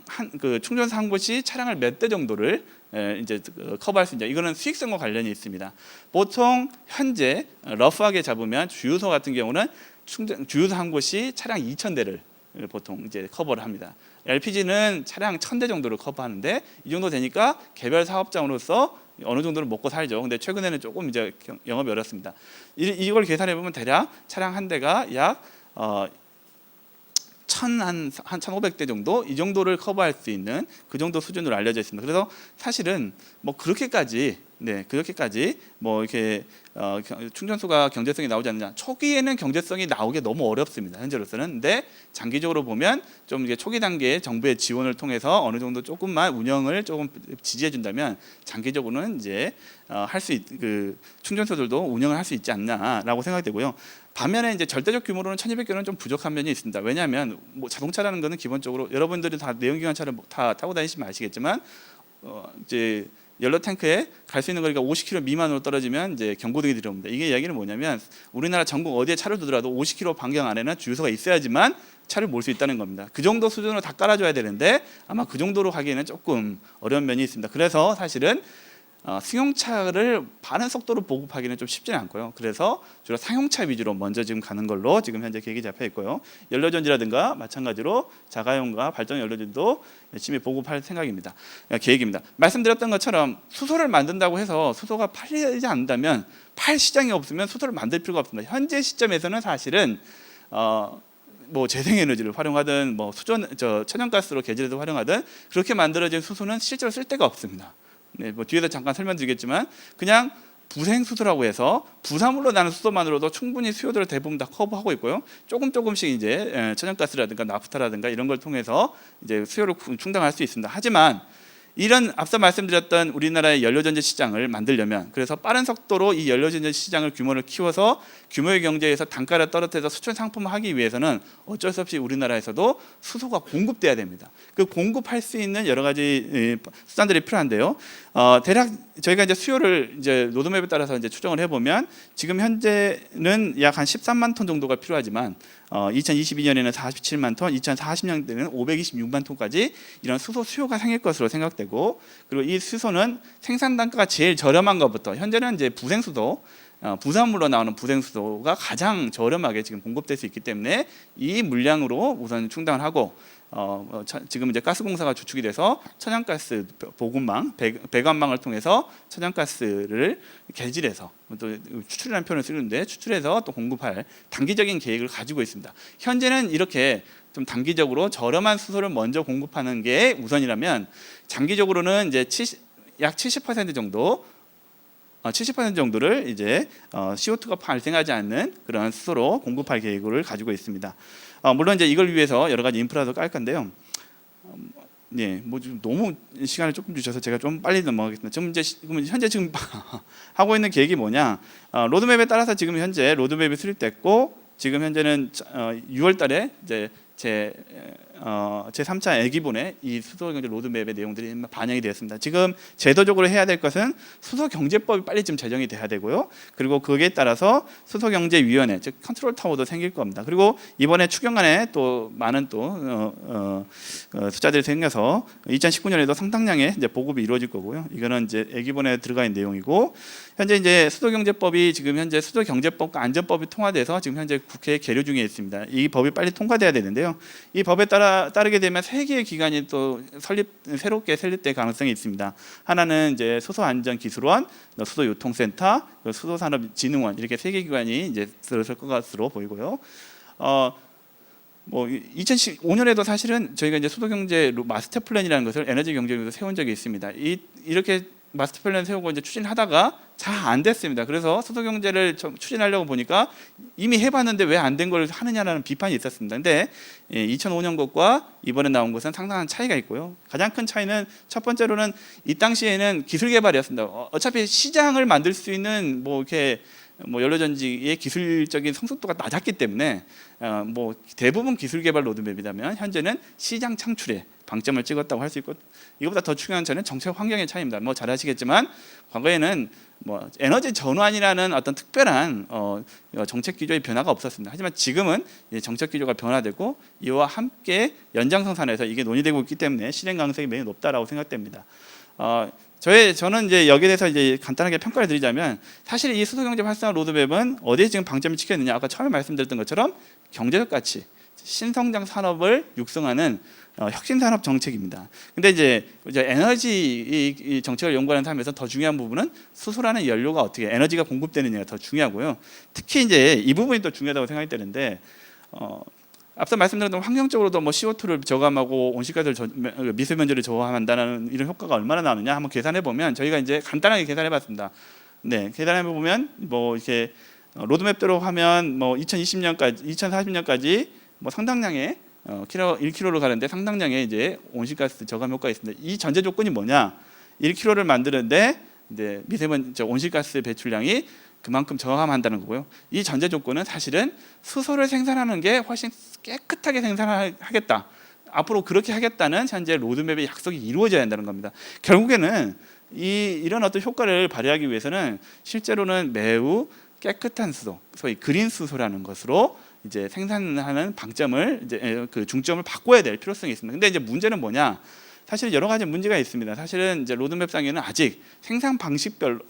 충전소 한 곳이 차량을 몇 대 정도를 이제 커버할 수 있냐, 이거는 수익성과 관련이 있습니다. 보통 현재 러프하게 잡으면 주유소 같은 경우는 주유소 한 곳이 차량 2,000대를 보통 이제 커버를 합니다. LPG는 차량 1,000대 정도를 커버하는데, 이 정도 되니까 개별 사업장으로서 어느 정도는 먹고 살죠. 근데 최근에는 조금 이제 영업이 어렵습니다. 이걸 계산해 보면 대략 차량 한 대가 약 1,500대 정도, 이 정도를 커버할 수 있는 그 정도 수준으로 알려져 있습니다. 그래서 사실은 뭐 그렇게까지 뭐 이렇게 충전소가 경제성이 나오지 않느냐, 초기에는 경제성이 나오기 너무 어렵습니다. 현재로서는. 근데 장기적으로 보면 좀 이게 초기 단계에 정부의 지원을 통해서 어느 정도 조금만 운영을 조금 지지해 준다면 장기적으로는 이제 그 충전소들도 운영을 할 수 있지 않나라고 생각되고요. 반면에 이제 절대적 규모로는 1,200개는 좀 부족한 면이 있습니다. 왜냐하면 뭐 자동차라는 것은 기본적으로 여러분들이 다 내연기관차를 다 타고 다니시면 아시겠지만 이제 연료 탱크에 갈 수 있는 거리가 50km 미만으로 떨어지면 이제 경고등이 들어옵니다. 이게 이야기는 뭐냐면 우리나라 전국 어디에 차를 두더라도 50km 반경 안에는 주유소가 있어야지만 차를 몰 수 있다는 겁니다. 그 정도 수준으로 다 깔아줘야 되는데 아마 그 정도로 가기에는 조금 어려운 면이 있습니다. 그래서 사실은 승용차를 많은 속도로 보급하기는 좀 쉽지는 않고요. 그래서 주로 상용차 위주로 먼저 지금 가는 걸로 지금 현재 계획이 잡혀 있고요. 연료전지라든가 마찬가지로 자가용과 발전 연료전도 열심히 보급할 생각입니다. 계획입니다. 말씀드렸던 것처럼 수소를 만든다고 해서 수소가 팔리지 않는다면, 팔 시장이 없으면 수소를 만들 필요가 없습니다. 현재 시점에서는 사실은 뭐 재생에너지를 활용하든 뭐 천연가스로 개질해서 활용하든 그렇게 만들어진 수소는 실제로 쓸 데가 없습니다. 네, 뭐 뒤에서 잠깐 설명드리겠지만 그냥 부생수소라고 해서 부산물로 나는 수소만으로도 충분히 수요들을 대부분 다 커버하고 있고요. 조금씩 이제 천연가스라든가 나프타라든가 이런 걸 통해서 이제 수요를 충당할 수 있습니다. 하지만 이런 앞서 말씀드렸던 우리나라의 연료전지 시장을 만들려면, 그래서 빠른 속도로 이 연료전지 시장을 규모를 키워서 규모의 경제에서 단가를 떨어뜨려서 수출 상품을 하기 위해서는 어쩔 수 없이 우리나라에서도 수소가 공급돼야 됩니다. 그 공급할 수 있는 여러 가지 수단들이 필요한데요. 대략 저희가 이제 수요를 이제 로드맵에 따라서 이제 추정을 해보면 지금 현재는 약 한 13만 톤 정도가 필요하지만 2022년에는 47만 톤, 2040년대는 526만 톤까지 이런 수소 수요가 생길 것으로 생각되고, 그리고 이 수소는 생산 단가가 제일 저렴한 것부터, 현재는 이제 부생수소, 부산물로 나오는 부생수소가 가장 저렴하게 지금 공급될 수 있기 때문에 이 물량으로 우선 충당을 하고, 지금 이제 가스공사가 주축이 돼서 천연가스 보급망, 배관망을 통해서 천연가스를 개질해서, 또 추출이라는 표현을 쓰는데 추출해서 또 공급할 단기적인 계획을 가지고 있습니다. 현재는 이렇게 좀 단기적으로 저렴한 수소를 먼저 공급하는 게 우선이라면, 장기적으로는 이제 약 70% 정도 70% 정도를 이제 CO2가 발생하지 않는 그런 수소로 공급할 계획을 가지고 있습니다. 물론 이제 이걸 위해서 여러 가지 인프라도 깔 건데요. 네, 뭐 좀 너무 시간을 조금 주셔서 제가 좀 빨리 넘어가겠습니다. 지금 현재 하고 있는 계획이 뭐냐? 로드맵에 따라서 지금 현재 로드맵이 수립됐고, 지금 현재는 6월달에 이제 제 3차 애기본에 이 수소경제 로드맵의 내용들이 반영이 되었습니다. 지금 제도적으로 해야 될 것은 수소경제법이 빨리 좀 제정이 돼야 되고요. 그리고 거기에 따라서 수소경제위원회, 즉 컨트롤 타워도 생길 겁니다. 그리고 이번에 추경안에 또 많은 숫자들이 생겨서 2019년에도 상당량의 이제 보급이 이루어질 거고요. 이거는 이제 애기본에 들어가 있는 내용이고, 현재 이제 수소경제법이 지금 현재 수소경제법과 안전법이 통과돼서 지금 현재 국회에 계류 중에 있습니다. 이 법이 빨리 통과돼야 되는데요. 이 법에 따르게 되면 세 개의 기관이 또 새롭게 설립될 가능성이 있습니다. 하나는 이제 수소안전기술원, 수소유통센터, 수소산업진흥원, 이렇게 세 개 기관이 이제 들어설 것으로 보이고요. 뭐 2015년에도 사실은 저희가 이제 수소경제 마스터 플랜이라는 것을 에너지 경제국에서 세운 적이 있습니다. 이렇게 마스터 플랜 세우고 이제 추진하다가 잘 안 됐습니다. 그래서 수소 경제를 추진하려고 보니까 이미 해봤는데 왜 안 된 걸 하느냐라는 비판이 있었습니다. 근데 2005년 것과 이번에 나온 것은 상당한 차이가 있고요. 가장 큰 차이는 첫 번째로는 이 당시에는 기술 개발이었습니다. 어차피 시장을 만들 수 있는 이렇게 연료전지의 기술적인 성숙도가 낮았기 때문에 대부분 기술 개발 로드맵이라면 현재는 시장 창출에 방점을 찍었다고 할 수 있고, 이것보다 더 중요한 점은 정책 환경의 차이입니다. 잘 아시겠지만 과거에는 에너지 전환이라는 어떤 특별한 정책 기조의 변화가 없었습니다. 하지만 지금은 정책 기조가 변화되고 이와 함께 연장선상에서 이게 논의되고 있기 때문에 실행 가능성이 매우 높다라고 생각됩니다. 저는 이제 여기에 대해서 이제 간단하게 평가를 드리자면, 사실 이 수소경제 활성화 로드맵은 어디에 지금 방점을 찍혔느냐, 아까 처음에 말씀드렸던 것처럼 경제적 가치, 신성장 산업을 육성하는 혁신산업 정책입니다. 근데 이제 에너지 이 정책을 연구하는 사람에서 더 중요한 부분은 수소라는 연료가 어떻게 에너지가 공급되느냐가 더 중요하고요. 특히 이제 이 부분이 더 중요하다고 생각이 되는데, 앞서 말씀드렸던 환경적으로도 CO2를 저감하고 온실가스를 미세먼지를 저감한다는 이런 효과가 얼마나 나느냐 한번 계산해 보면, 저희가 이제 간단하게 계산해 봤습니다. 네, 계산해 보면 이렇게 로드맵대로 하면 2020년까지 2040년까지 상당량의 1kg로 가는데 상당량의 이제 온실가스 저감 효과가 있습니다. 이 전제 조건이 뭐냐? 1kg를 만드는데 이제 미세먼지 온실가스 배출량이 그만큼 저감한다는 거고요. 이 전제 조건은 사실은 수소를 생산하는 게 훨씬 깨끗하게 생산하겠다, 앞으로 그렇게 하겠다는 현재 로드맵의 약속이 이루어져야 한다는 겁니다. 결국에는 이런 어떤 효과를 발휘하기 위해서는 실제로는 매우 깨끗한 수소, 소위 그린 수소라는 것으로 이제 생산하는 방점을 이제 중점을 바꿔야 될 필요성이 있습니다. 근데 이제 문제는 뭐냐? 사실 여러 가지 문제가 있습니다. 사실은 이제 로드맵상에는 아직 생산 방식별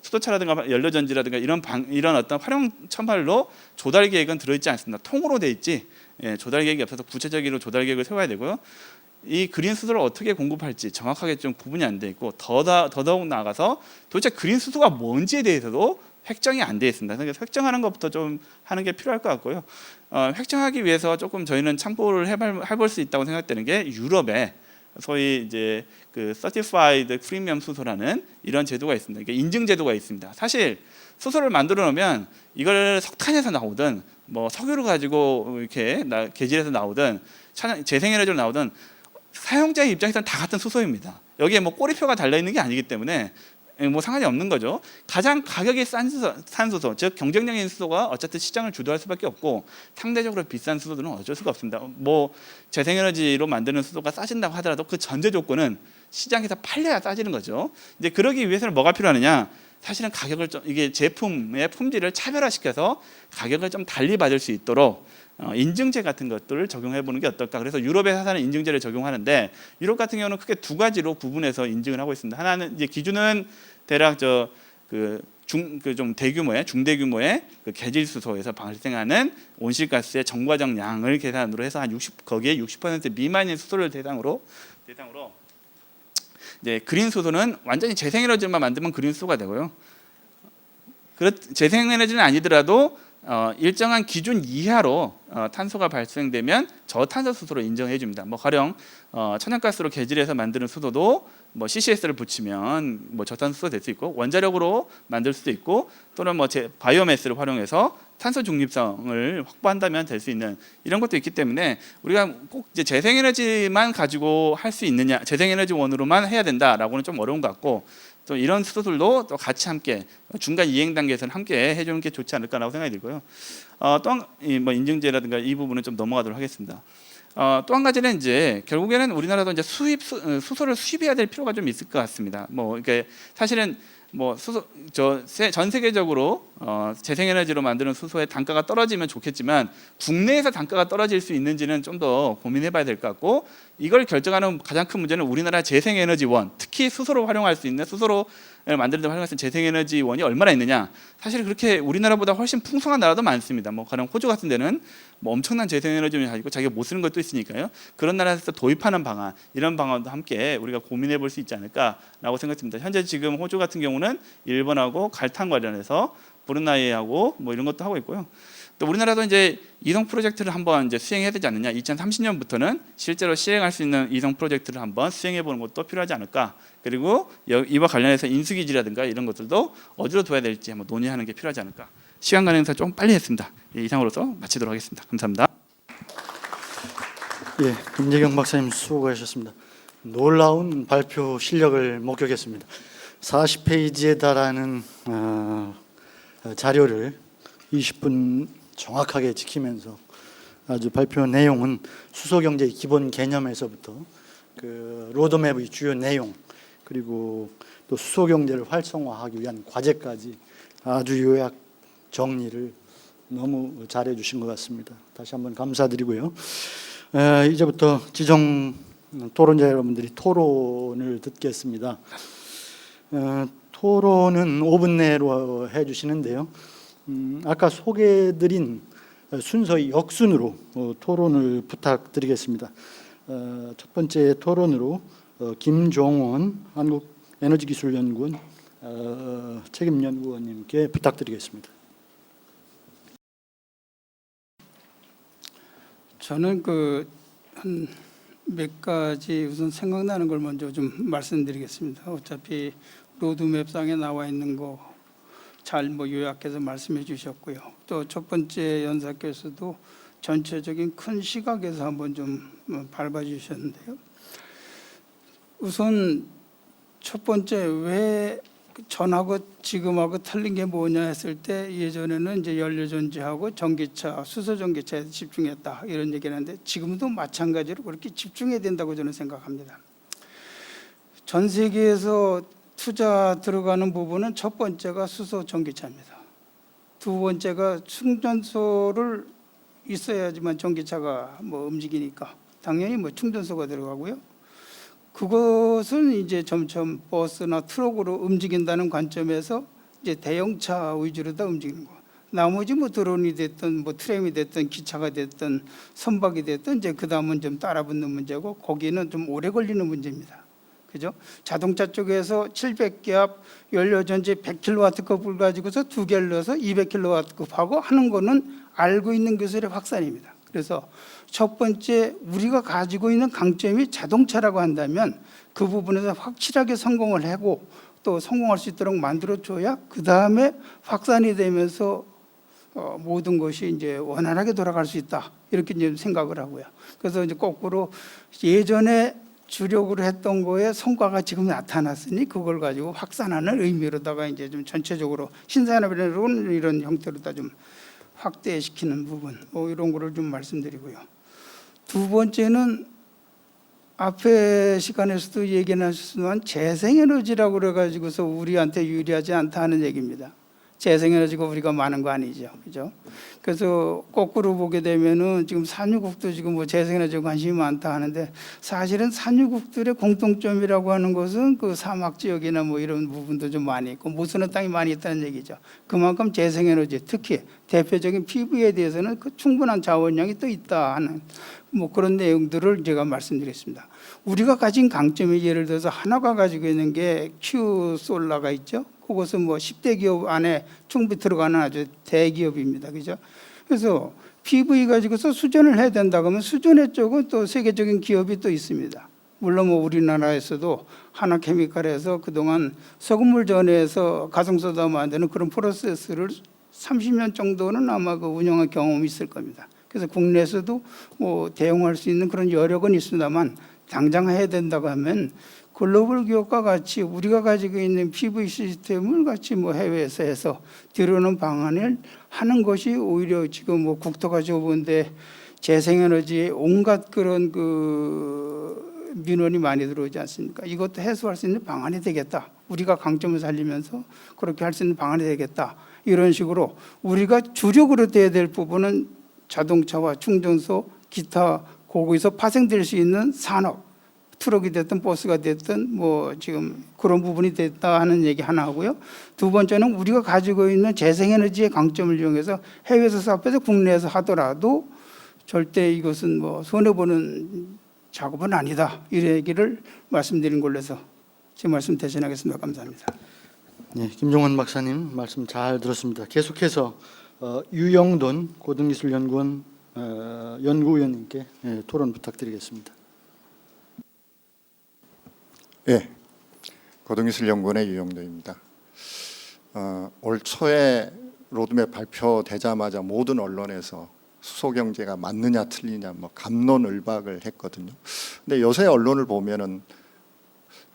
수소차라든가 연료전지라든가 이런 어떤 활용 첨발로 조달 계획은 들어있지 않습니다. 통으로 돼 있지 조달 계획이 없어서 구체적으로 조달 계획을 세워야 되고요. 이 그린 수소를 어떻게 공급할지 정확하게 좀 구분이 안 돼 있고, 더더욱 나아가서 도대체 그린 수소가 뭔지에 대해서도 획정이 안 되어 있습니다. 그래서 획정하는 것부터 좀 하는 게 필요할 것 같고요. 획정하기 위해서 조금 저희는 참고를 해볼 수 있다고 생각되는 게, 유럽에 소위 이제 Certified Premium 수소라는 이런 제도가 있습니다. 그러니까 인증 제도가 있습니다. 사실 수소를 만들어 놓으면 이걸 석탄에서 나오든 석유를 가지고 이렇게 개질해서 나오든 재생에너지로 나오든 사용자의 입장에서는 다 같은 수소입니다. 여기에 뭐 꼬리표가 달려 있는 게 아니기 때문에 뭐 상관이 없는 거죠. 가장 가격이 싼 수소, 즉 경쟁력인 수소가 어쨌든 시장을 주도할 수밖에 없고 상대적으로 비싼 수소들은 어쩔 수가 없습니다. 뭐 재생에너지로 만드는 수소가 싸진다고 하더라도 그 전제 조건은 시장에서 팔려야 싸지는 거죠. 이제 그러기 위해서는 뭐가 필요하느냐? 사실은 가격을 좀 이게 제품의 품질을 차별화시켜서 가격을 좀 달리 받을 수 있도록 인증제 같은 것들을 적용해 보는 게 어떨까? 그래서 유럽의 회사는 인증제를 적용하는데 유럽 같은 경우는 크게 두 가지로 구분해서 인증을 하고 있습니다. 하나는 이제 기준은 대략 좀 대규모의 중대규모의 그 개질수소에서 발생하는 온실가스의 정과정량을 계산으로 해서 한 60% 미만인 수소를 대상으로 이제 그린 수소는 완전히 재생에너지만 만들면 그린 수소가 되고요. 재생에너지는 아니더라도 일정한 기준 이하로 탄소가 발생되면 저탄소 수소로 인정해 줍니다. 뭐 가령 천연가스로 개질해서 만드는 수소도 뭐 CCS를 붙이면 뭐 저탄소 수소 될 수 있고 원자력으로 만들 수도 있고 또는 뭐 바이오매스를 활용해서 탄소 중립성을 확보한다면 될 수 있는 이런 것도 있기 때문에 우리가 꼭 이제 재생에너지만 가지고 할 수 있느냐, 재생에너지원으로만 해야 된다라고는 좀 어려운 것 같고 또 이런 수소들도 또 같이 함께 중간 이행 단계에서는 함께 해주는 게 좋지 않을까라고 생각이 들고요. 또 뭐 인증제라든가 이 부분은 좀 넘어가도록 하겠습니다. 또 한 가지는 이제 결국에는 우리나라도 이제 수소를 수입해야 될 필요가 좀 있을 것 같습니다. 뭐 이게 사실은 뭐 전 세계적으로 재생에너지로 만드는 수소의 단가가 떨어지면 좋겠지만 국내에서 단가가 떨어질 수 있는지는 좀 더 고민해봐야 될 것 같고 이걸 결정하는 가장 큰 문제는 우리나라 재생에너지원, 특히 수소로 활용할 수 있는 수소로 만드는 데 활용할 수 있는 재생에너지원이 얼마나 있느냐. 사실 그렇게 우리나라보다 훨씬 풍성한 나라도 많습니다. 뭐 가령 호주 같은 데는 뭐 엄청난 재생에너지원이 가지고 자기가 못 쓰는 것도 있으니까요. 그런 나라에서 도입하는 방안, 이런 방안도 함께 우리가 고민해 볼 수 있지 않을까라고 생각됩니다. 현재 지금 호주 같은 경우는 일본하고 갈탄 관련해서 브루나이하고 뭐 이런 것도 하고 있고요. 또 우리나라도 이제 이성 프로젝트를 한번 이제 수행해야 되지 않느냐. 2030년부터는 실제로 시행할 수 있는 이성 프로젝트를 한번 수행해 보는 것도 필요하지 않을까. 그리고 이와 관련해서 인수기지라든가 이런 것들도 어디로 둬야 될지 한번 논의하는 게 필요하지 않을까. 시간 관련해서 좀 빨리 했습니다. 이상으로서 마치도록 하겠습니다. 감사합니다. 예, 김재경 박사님 수고하셨습니다. 놀라운 발표 실력을 목격했습니다. 40페이지에 달하는 자료를 20분 정확하게 지키면서 아주 발표 내용은 수소 경제의 기본 개념에서부터 그 로드맵의 주요 내용 그리고 또 수소 경제를 활성화하기 위한 과제까지 아주 요약 정리를 너무 잘해 주신 것 같습니다. 다시 한번 감사드리고요. 이제부터 지정 토론자 여러분들이 토론을 듣겠습니다. 토론은 5분 내로 해주시는데요. 아까 소개해드린 순서의 역순으로 토론을 부탁드리겠습니다. 첫 번째 토론으로 김종원 한국에너지기술연구원 책임연구원님께 부탁드리겠습니다. 저는 한 몇 가지 우선 생각나는 걸 먼저 좀 말씀드리겠습니다. 어차피 로드맵상에 나와 있는 거 잘 뭐 요약해서 말씀해 주셨고요. 또 첫 번째 연사께서도 전체적인 큰 시각에서 한번 좀 밟아 주셨는데요. 우선 첫 번째 왜 전하고 지금하고 틀린 게 뭐냐 했을 때 예전에는 이제 연료전지하고 전기차, 수소전기차에 집중했다 이런 얘기를 하는데 지금도 마찬가지로 그렇게 집중해야 된다고 저는 생각합니다. 전 세계에서 투자 들어가는 부분은 첫 번째가 수소전기차입니다. 두 번째가 충전소를 있어야지만 전기차가 뭐 움직이니까 당연히 뭐 충전소가 들어가고요. 그것은 이제 점점 버스나 트럭으로 움직인다는 관점에서 이제 대형차 위주로 다 움직이는 거. 나머지 뭐 드론이 됐든 뭐 트램이 됐든 기차가 됐든 선박이 됐든 이제 그 다음은 좀 따라붙는 문제고 거기는 좀 오래 걸리는 문제입니다. 그죠? 자동차 쪽에서 700기압 연료전지 100kW급을 가지고서 두 개를 넣어서 200kW급하고 하는 거는 알고 있는 기술의 확산입니다. 그래서 첫 번째 우리가 가지고 있는 강점이 자동차라고 한다면 그 부분에서 확실하게 성공을 하고 또 성공할 수 있도록 만들어줘야 그 다음에 확산이 되면서 모든 것이 이제 원활하게 돌아갈 수 있다 이렇게 이제 생각을 하고요. 그래서 이제 거꾸로 예전에 주력으로 했던 거에 성과가 지금 나타났으니 그걸 가지고 확산하는 의미로다가 이제 좀 전체적으로 신산업이라는 이런 형태로 다 좀 확대시키는 부분 뭐 이런 거를 좀 말씀드리고요. 두 번째는 앞에 시간에서도 얘기 나셨지만 재생에너지라고 그래가지고서 우리한테 유리하지 않다 하는 얘기입니다. 재생에너지가 우리가 많은 거 아니죠, 그죠? 그래서 거꾸로 보게 되면은 지금 산유국도 지금 뭐 재생에너지에 관심이 많다 하는데 사실은 산유국들의 공통점이라고 하는 것은 그 사막 지역이나 뭐 이런 부분도 좀 많이 있고 못 쓰는 땅이 많이 있다는 얘기죠. 그만큼 재생에너지, 특히 대표적인 PV에 대해서는 그 충분한 자원량이 또 있다 하는 뭐 그런 내용들을 제가 말씀드리겠습니다. 우리가 가진 강점이 예를 들어서 하나가 가지고 있는 게 Q솔라가 있죠. 그것은 뭐 10대 기업 안에 충분히 들어가는 아주 대기업입니다. 그죠? 그래서 PV 가지고서 수전을 해야 된다 그러면 수전의 쪽은 또 세계적인 기업이 또 있습니다. 물론 뭐 우리나라에서도 하나케미칼에서 그동안 소금물 전해서 가성소다 만드는 그런 프로세스를 30년 정도는 아마 그 운영한 경험이 있을 겁니다. 그래서 국내에서도 뭐 대응할 수 있는 그런 여력은 있습니다만 당장 해야 된다고 하면 글로벌 기업과 같이 우리가 가지고 있는 PV 시스템을 같이 뭐 해외에서 해서 들여오는 방안을 하는 것이 오히려 지금 뭐 국토가 좁은데 재생에너지 온갖 그런 그 민원이 많이 들어오지 않습니까? 이것도 해소할 수 있는 방안이 되겠다. 우리가 강점을 살리면서 그렇게 할 수 있는 방안이 되겠다. 이런 식으로 우리가 주력으로 돼야 될 부분은 자동차와 충전소, 기타 거기서 파생될 수 있는 산업, 트럭이 됐든 버스가 됐든 뭐 지금 그런 부분이 됐다 하는 얘기 하나 하고요. 두 번째는 우리가 가지고 있는 재생에너지의 강점을 이용해서 해외에서 사업해서 국내에서 하더라도 절대 이것은 뭐 손해보는 작업은 아니다. 이 얘기를 말씀드린 걸로 해서 제 말씀 대신하겠습니다. 감사합니다. 네, 김종원 박사님 말씀 잘 들었습니다. 계속해서 유영돈 고등기술연구원 연구위원님께 토론 부탁드리겠습니다. 예, 고등기술연구원의 유영도입니다. 올 초에 로드맵 발표되자마자 모든 언론에서 수소경제가 맞느냐 틀리냐 뭐 갑론을박을 했거든요. 근데 요새 언론을 보면은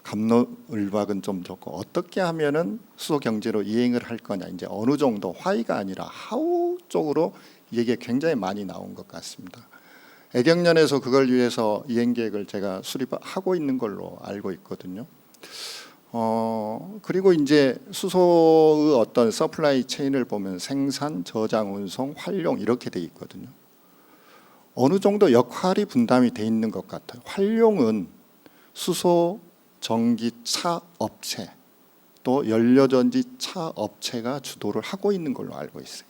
갑론을박은 좀 적고 어떻게 하면은 수소경제로 이행을 할 거냐 이제 어느 정도 화이가 아니라 하우 쪽으로 얘기가 굉장히 많이 나온 것 같습니다. 애경련에서 그걸 위해서 이행 계획을 제가 수립하고 있는 걸로 알고 있거든요. 그리고 이제 수소의 어떤 서플라이 체인을 보면 생산, 저장, 운송, 활용 이렇게 돼 있거든요. 어느 정도 역할이 분담이 돼 있는 것 같아요. 활용은 수소, 전기차 업체 또 연료전지차 업체가 주도를 하고 있는 걸로 알고 있어요.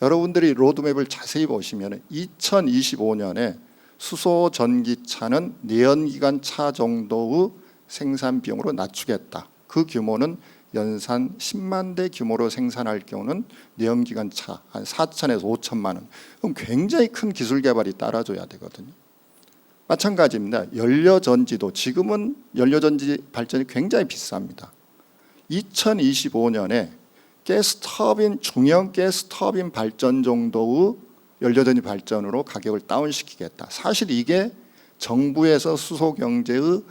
여러분들이 로드맵을 자세히 보시면 2025년에 수소 전기차는 내연기관 차 정도의 생산 비용으로 낮추겠다. 그 규모는 연산 10만 대 규모로 생산할 경우는 내연기관 차 한 4천에서 5천만 원. 그럼 굉장히 큰 기술 개발이 따라줘야 되거든요. 마찬가지입니다. 연료전지도 지금은 연료전지 발전이 굉장히 비쌉니다. 2025년에 가스터빈 중형 가스터빈 발전 정도의 연료전지 발전으로 가격을 다운시키겠다. 사실 이게 정부에서 수소 경제의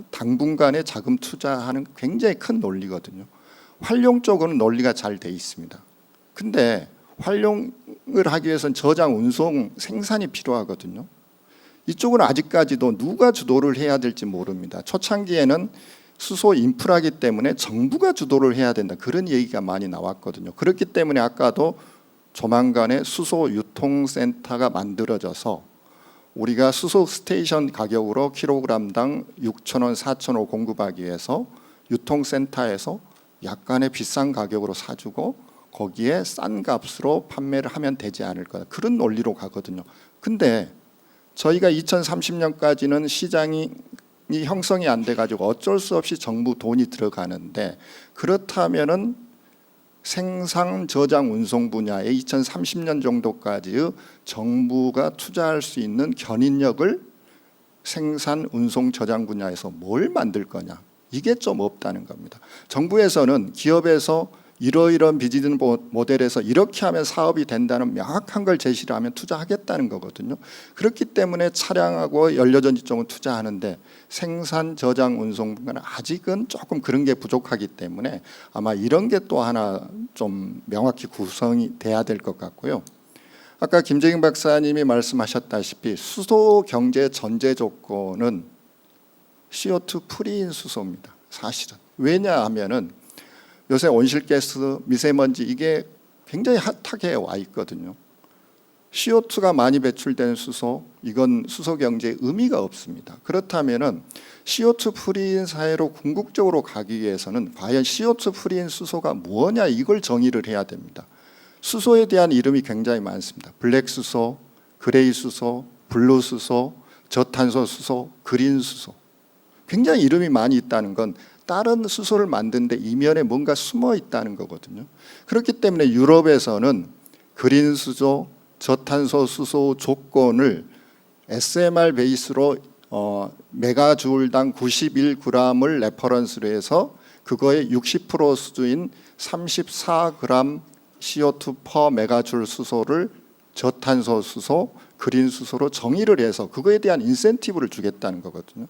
당분간의 자금 투자하는 굉장히 큰 논리거든요. 활용 쪽은 논리가 잘 돼 있습니다. 근데 활용을 하기 위해서는 저장, 운송, 생산이 필요하거든요. 이쪽은 아직까지도 누가 주도를 해야 될지 모릅니다. 초창기에는 수소 인프라기 때문에 정부가 주도를 해야 된다. 그런 얘기가 많이 나왔거든요. 그렇기 때문에 아까도 조만간에 수소 유통센터가 만들어져서 우리가 수소 스테이션 가격으로 킬로그램당 6,000원, 4,000원 공급하기 위해서 유통센터에서 약간의 비싼 가격으로 사주고 거기에 싼 값으로 판매를 하면 되지 않을까. 그런 논리로 가거든요. 근데 저희가 2030년까지는 시장이 형성이 안 돼가지고 어쩔 수 없이 정부 돈이 들어가는데 그렇다면은 생산, 저장, 운송 분야에 2030년 정도까지의 정부가 투자할 수 있는 견인력을 생산, 운송, 저장 분야에서 뭘 만들 거냐 이게 좀 없다는 겁니다. 정부에서는 기업에서 이러이러한 비즈니스 모델에서 이렇게 하면 사업이 된다는 명확한 걸 제시를 하면 투자하겠다는 거거든요. 그렇기 때문에 차량하고 연료전지 쪽은 투자하는데 생산, 저장, 운송 분야는 아직은 조금 그런 게 부족하기 때문에 아마 이런 게 또 하나 좀 명확히 구성이 돼야 될 것 같고요. 아까 김재경 박사님이 말씀하셨다시피 수소 경제 전제 조건은 CO2 프리인 수소입니다. 사실은. 왜냐하면은 요새 온실가스, 미세먼지 이게 굉장히 핫하게 와 있거든요. CO2가 많이 배출되는 수소, 이건 수소 경제에 의미가 없습니다. 그렇다면은 CO2 프리인 사회로 궁극적으로 가기 위해서는 과연 CO2 프리인 수소가 뭐냐 이걸 정의를 해야 됩니다. 수소에 대한 이름이 굉장히 많습니다. 블랙 수소, 그레이 수소, 블루 수소, 저탄소 수소, 그린 수소. 굉장히 이름이 많이 있다는 건 다른 수소를 만드는데 이면에 뭔가 숨어 있다는 거거든요. 그렇기 때문에 유럽에서는 그린 수소, 저탄소 수소 조건을 SMR 베이스로 메가주울당 91g을 레퍼런스로 해서 그거의 60% 수준인 34g CO2 per 메가줄 수소를 저탄소 수소, 그린 수소로 정의를 해서 그거에 대한 인센티브를 주겠다는 거거든요.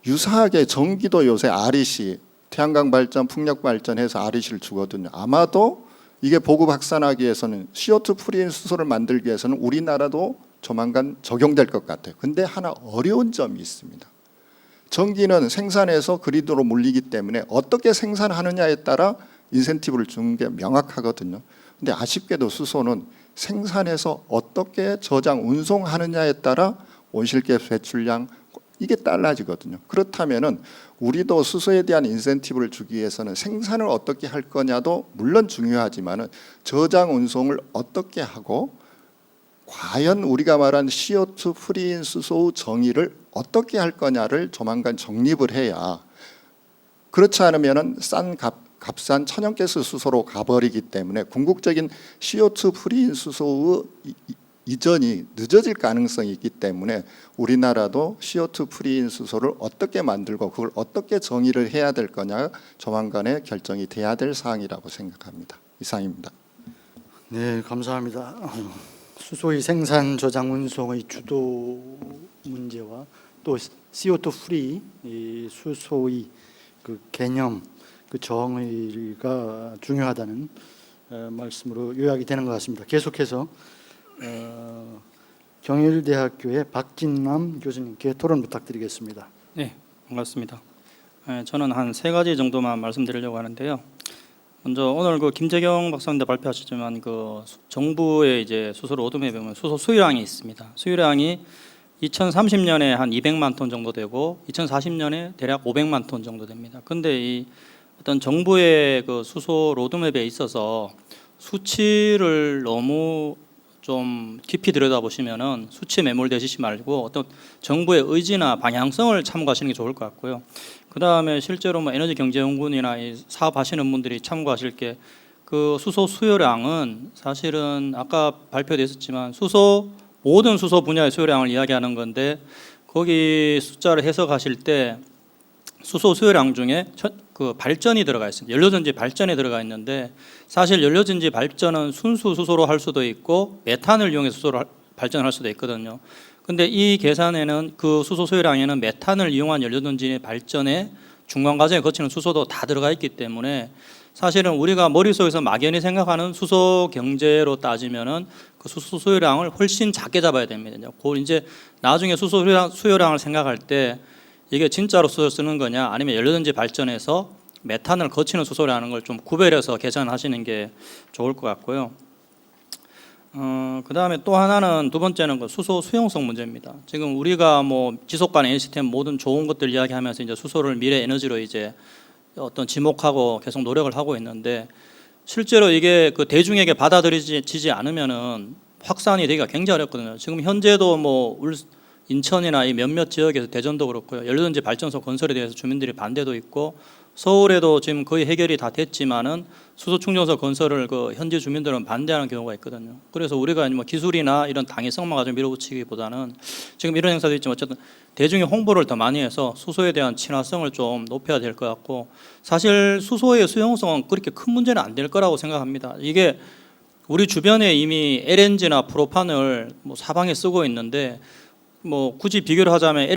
유사하게 전기도 요새 REC, 태양광 발전, 풍력 발전해서 REC를 주거든요. 아마도 이게 보급 확산하기 위해서는 CO2 프리인 수소를 만들기 위해서는 우리나라도 조만간 적용될 것 같아요. 근데 하나 어려운 점이 있습니다. 전기는 생산해서 그리드로 물리기 때문에 어떻게 생산하느냐에 따라 인센티브를 주는 게 명확하거든요. 근데 아쉽게도 수소는 생산해서 어떻게 저장, 운송하느냐에 따라 온실가스 배출량 이게 달라지거든요. 그렇다면은 우리도 수소에 대한 인센티브를 주기 위해서는 생산을 어떻게 할 거냐도 물론 중요하지만은 저장 운송을 어떻게 하고 과연 우리가 말한 CO2 프리인 수소의 정의를 어떻게 할 거냐를 조만간 정립을 해야 그렇지 않으면은 값싼 천연가스 수소로 가버리기 때문에 궁극적인 CO2 프리인 수소의 이전이 늦어질 가능성이 있기 때문에 우리나라도 CO2 프리인 수소를 어떻게 만들고 그걸 어떻게 정의를 해야 될 거냐 조만간에 결정이 돼야 될 사항이라고 생각합니다. 이상입니다. 네, 감사합니다. 수소의 생산, 저장, 운송의 주도 문제와 또 CO2 프리 이 수소의 그 개념, 그 정의가 중요하다는 말씀으로 요약이 되는 것 같습니다. 계속해서 경일대학교의 박진남 교수님께 토론 부탁드리겠습니다. 네, 반갑습니다. 저는 한 세 가지 정도만 말씀드리려고 하는데요. 먼저 오늘 그 김재경 박사님도 발표하셨지만 그 정부의 이제 수소 로드맵에 보면 수소 수요량이 있습니다. 수요량이 2030년에 한 200만 톤 정도 되고 2040년에 대략 500만 톤 정도 됩니다. 근데 이 어떤 정부의 그 수소 로드맵에 있어서 수치를 너무 좀 깊이 들여다보시면은 수치에 매몰되시지 말고 어떤 정부의 의지나 방향성을 참고하시는 게 좋을 것 같고요. 그 다음에 실제로 뭐 에너지경제연구원이나 사업하시는 분들이 참고하실 게 그 수소 수요량은 사실은 아까 발표됐었지만 모든 수소 분야의 수요량을 이야기하는 건데 거기 숫자를 해석하실 때 수소 수요량 중에 그 발전이 들어가 있습니다. 연료전지 발전에 들어가 있는데 사실 연료전지 발전은 순수 수소로 할 수도 있고 메탄을 이용해서 수소로 발전할 수도 있거든요. 근데 이 계산에는 그 수소 수요량에는 메탄을 이용한 연료전지 발전에 중간 과정에 거치는 수소도 다 들어가 있기 때문에 사실은 우리가 머릿속에서 막연히 생각하는 수소 경제로 따지면은 그 수소 수요량을 훨씬 작게 잡아야 됩니다. 그 이제 나중에 수소 수요량을 생각할 때 이게 진짜로 수소를 쓰는 거냐 아니면 연료전지 발전해서 메탄을 거치는 수소라는 걸 좀 구별해서 계산하시는 게 좋을 것 같고요. 그 다음에 또 하나는 두 번째는 그 수소 수용성 문제입니다. 지금 우리가 뭐 지속가능 시스템 모든 좋은 것들 이야기하면서 이제 수소를 미래 에너지로 이제 어떤 지목하고 계속 노력을 하고 있는데 실제로 이게 그 대중에게 받아들여지지 않으면은 확산이 되기가 굉장히 어렵거든요. 지금 현재도 뭐 인천이나 이 몇몇 지역에서 대전도 그렇고요. 연료전지 발전소 건설에 대해서 주민들이 반대도 있고 서울에도 지금 거의 해결이 다 됐지만은 수소 충전소 건설을 그 현지 주민들은 반대하는 경우가 있거든요. 그래서 우리가 뭐 기술이나 이런 당위성만 가지고 밀어붙이기보다는 지금 이런 행사도 있지만 어쨌든 대중의 홍보를 더 많이 해서 수소에 대한 친화성을 좀 높여야 될 것 같고, 사실 수소의 수용성은 그렇게 큰 문제는 안 될 거라고 생각합니다. 이게 우리 주변에 이미 LNG나 프로판을 뭐 사방에 쓰고 있는데, 뭐 굳이 비교를 하자면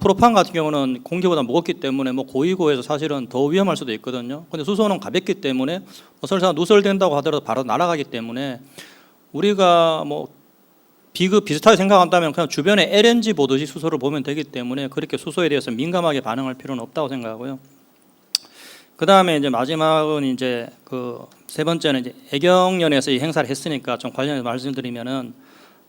프로판 같은 경우는 공기보다 무겁기 때문에 뭐 고이고에서 사실은 더 위험할 수도 있거든요. 근데 수소는 가볍기 때문에 설사 누설된다고 하더라도 바로 날아가기 때문에 우리가 뭐 비슷하게 생각한다면 그냥 주변에 LNG 보듯이 수소를 보면 되기 때문에 그렇게 수소에 대해서 민감하게 반응할 필요는 없다고 생각하고요. 그 다음에 이제 마지막은 이제 그 세 번째는 이제 애경연에서 이 행사를 했으니까 좀 관련해서 말씀드리면은,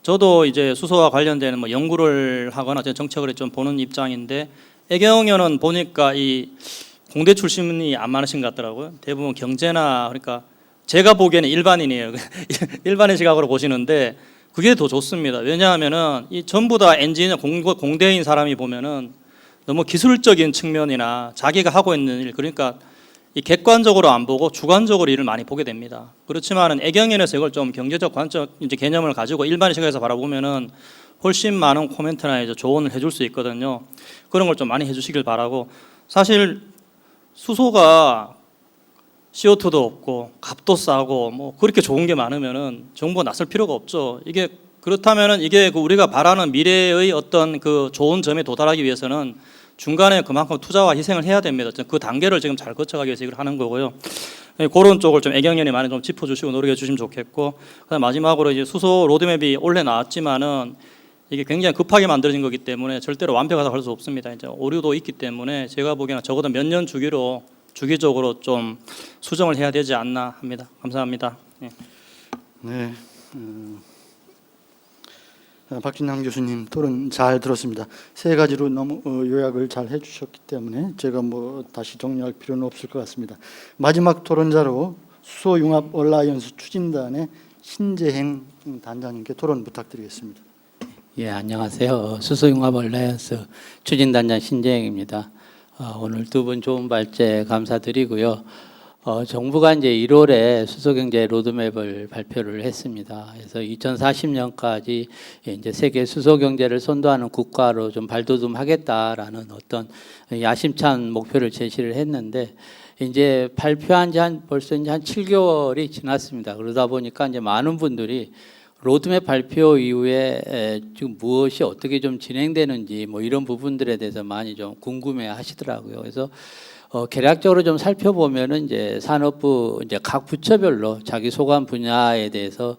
저도 이제 수소와 관련되는 뭐 연구를 하거나 정책을 좀 보는 입장인데, 애경연은 보니까 이 공대 출신이 안 많으신 것 같더라고요. 대부분 경제나, 그러니까 제가 보기에는 일반인이에요. 일반인 시각으로 보시는데 그게 더 좋습니다. 왜냐하면은 이 전부 다 엔지니어 공대인 사람이 보면은 너무 기술적인 측면이나 자기가 하고 있는 일, 그러니까 이 객관적으로 안 보고 주관적으로 일을 많이 보게 됩니다. 그렇지만은 애경연에서 이걸 좀 경제적 관점 이제 개념을 가지고 일반 시각에서 바라보면은 훨씬 많은 코멘트나 이제 조언을 해줄 수 있거든요. 그런 걸 좀 많이 해주시길 바라고, 사실 수소가 CO2도 없고 값도 싸고 뭐 그렇게 좋은 게 많으면은 정부가 나설 필요가 없죠. 이게 그렇다면은 이게 우리가 바라는 미래의 어떤 그 좋은 점에 도달하기 위해서는 중간에 그만큼 투자와 희생을 해야 됩니다. 그 단계를 지금 잘 거쳐가기 위해서 이걸 하는 거고요. 그런 쪽을 좀 애경연이 많이 좀 짚어주시고 노력해 주시면 좋겠고, 그다음 마지막으로 이제 수소 로드맵이 원래 나왔지만은 이게 굉장히 급하게 만들어진 거기 때문에 절대로 완벽하다고 할 수 없습니다. 이제 오류도 있기 때문에 제가 보기에는 적어도 몇 년 주기적으로 좀 수정을 해야 되지 않나 합니다. 감사합니다. 네. 네. 박진남 교수님 토론 잘 들었습니다. 세 가지로 너무 요약을 잘 해주셨기 때문에 제가 뭐 다시 정리할 필요는 없을 것 같습니다. 마지막 토론자로 수소융합 얼라이언스 추진단의 신재행 단장님께 토론 부탁드리겠습니다. 예, 안녕하세요. 수소융합 얼라이언스 추진단장 신재행입니다. 오늘 두 분 좋은 발제 감사드리고요. 정부가 이제 1월에 수소경제 로드맵을 발표를 했습니다. 그래서 2040년까지 이제 세계 수소경제를 선도하는 국가로 좀 발돋움하겠다라는 어떤 야심찬 목표를 제시를 했는데, 이제 발표한 지 벌써 이제 한 7개월이 지났습니다. 그러다 보니까 이제 많은 분들이 로드맵 발표 이후에 지금 무엇이 어떻게 좀 진행되는지 뭐 이런 부분들에 대해서 많이 좀 궁금해 하시더라고요. 그래서 개략적으로 좀 살펴보면은 이제 산업부 이제 각 부처별로 자기 소관 분야에 대해서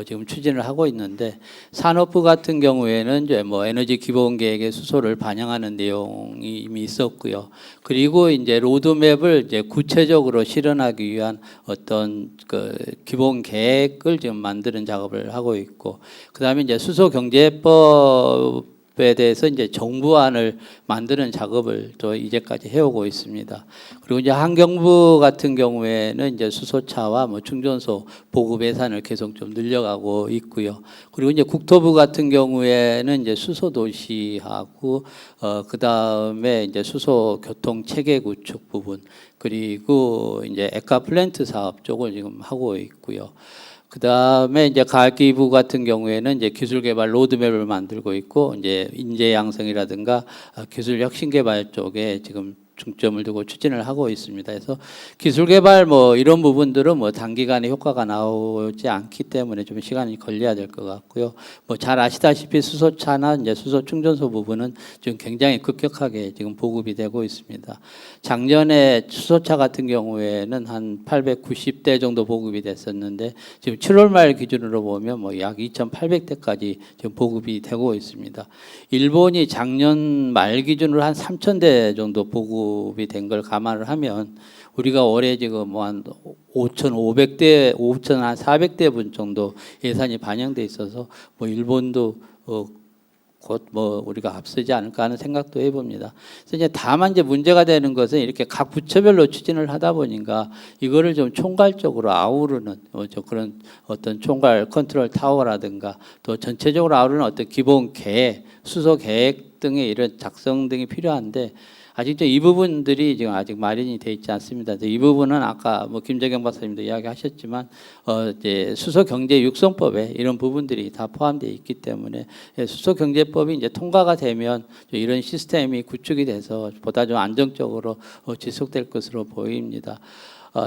지금 추진을 하고 있는데, 산업부 같은 경우에는 이제 뭐 에너지 기본 계획의 수소를 반영하는 내용이 이미 있었고요. 그리고 이제 로드맵을 이제 구체적으로 실현하기 위한 어떤 그 기본 계획을 지금 만드는 작업을 하고 있고, 그다음에 이제 수소 경제법 에 대해서 이제 정부안을 만드는 작업을 또 이제까지 해오고 있습니다. 그리고 이제 환경부 같은 경우에는 이제 수소차와 뭐 충전소 보급 예산을 계속 좀 늘려가고 있고요. 그리고 이제 국토부 같은 경우에는 이제 수소도시하고 그 다음에 이제 수소 교통 체계 구축 부분, 그리고 이제 에카 플랜트 사업 쪽을 지금 하고 있고요. 그 다음에 이제 과기부 같은 경우에는 이제 기술 개발 로드맵을 만들고 있고, 이제 인재 양성이라든가 기술 혁신 개발 쪽에 지금 중점을 두고 추진을 하고 있습니다. 그래서 기술 개발 뭐 이런 부분들은 뭐 단기간에 효과가 나오지 않기 때문에 좀 시간이 걸려야 될 것 같고요. 뭐 잘 아시다시피 수소차나 이제 수소 충전소 부분은 지금 굉장히 급격하게 지금 보급이 되고 있습니다. 작년에 수소차 같은 경우에는 한 890대 정도 보급이 됐었는데, 지금 7월 말 기준으로 보면 뭐 약 2,800대까지 지금 보급이 되고 있습니다. 일본이 작년 말 기준으로 한 3,000대 정도 보급이 된 걸 감안을 하면 우리가 올해 지금 뭐 한 5,500대, 5,400대 분 정도 예산이 반영돼 있어서 뭐 일본도 곧 뭐 우리가 앞서지 않을까 하는 생각도 해봅니다. 그래서 이제 다만 이제 문제가 되는 것은 이렇게 각 부처별로 추진을 하다 보니까 이거를 좀 총괄적으로 아우르는 그런 어떤 총괄 컨트롤 타워라든가 또 전체적으로 아우르는 어떤 기본 계획, 수소 계획 등의 이런 작성 등이 필요한데, 아직 이 부분들이 지금 아직 마련이 돼 있지 않습니다. 이 부분은 아까 뭐 김재경 박사님도 이야기하셨지만 이제 수소경제 육성법에 이런 부분들이 다 포함되어 있기 때문에 수소경제법이 이제 통과가 되면 이런 시스템이 구축이 돼서 보다 좀 안정적으로 지속될 것으로 보입니다.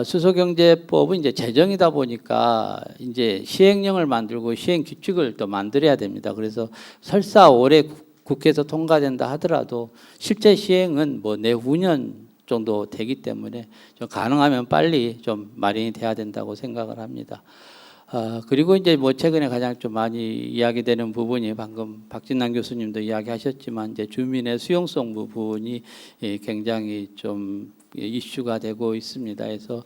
수소경제법은 이제 제정이다 보니까 이제 시행령을 만들고 시행 규칙을 또 만들어야 됩니다. 그래서 설사 올해 국회에서 통과된다 하더라도 실제 시행은 뭐 내후년 정도 되기 때문에 좀 가능하면 빨리 좀 마련이 돼야 된다고 생각을 합니다. 그리고 이제 뭐 최근에 가장 좀 많이 이야기되는 부분이 방금 박진남 교수님도 이야기하셨지만 이제 주민의 수용성 부분이 굉장히 좀 이슈가 되고 있습니다. 그래서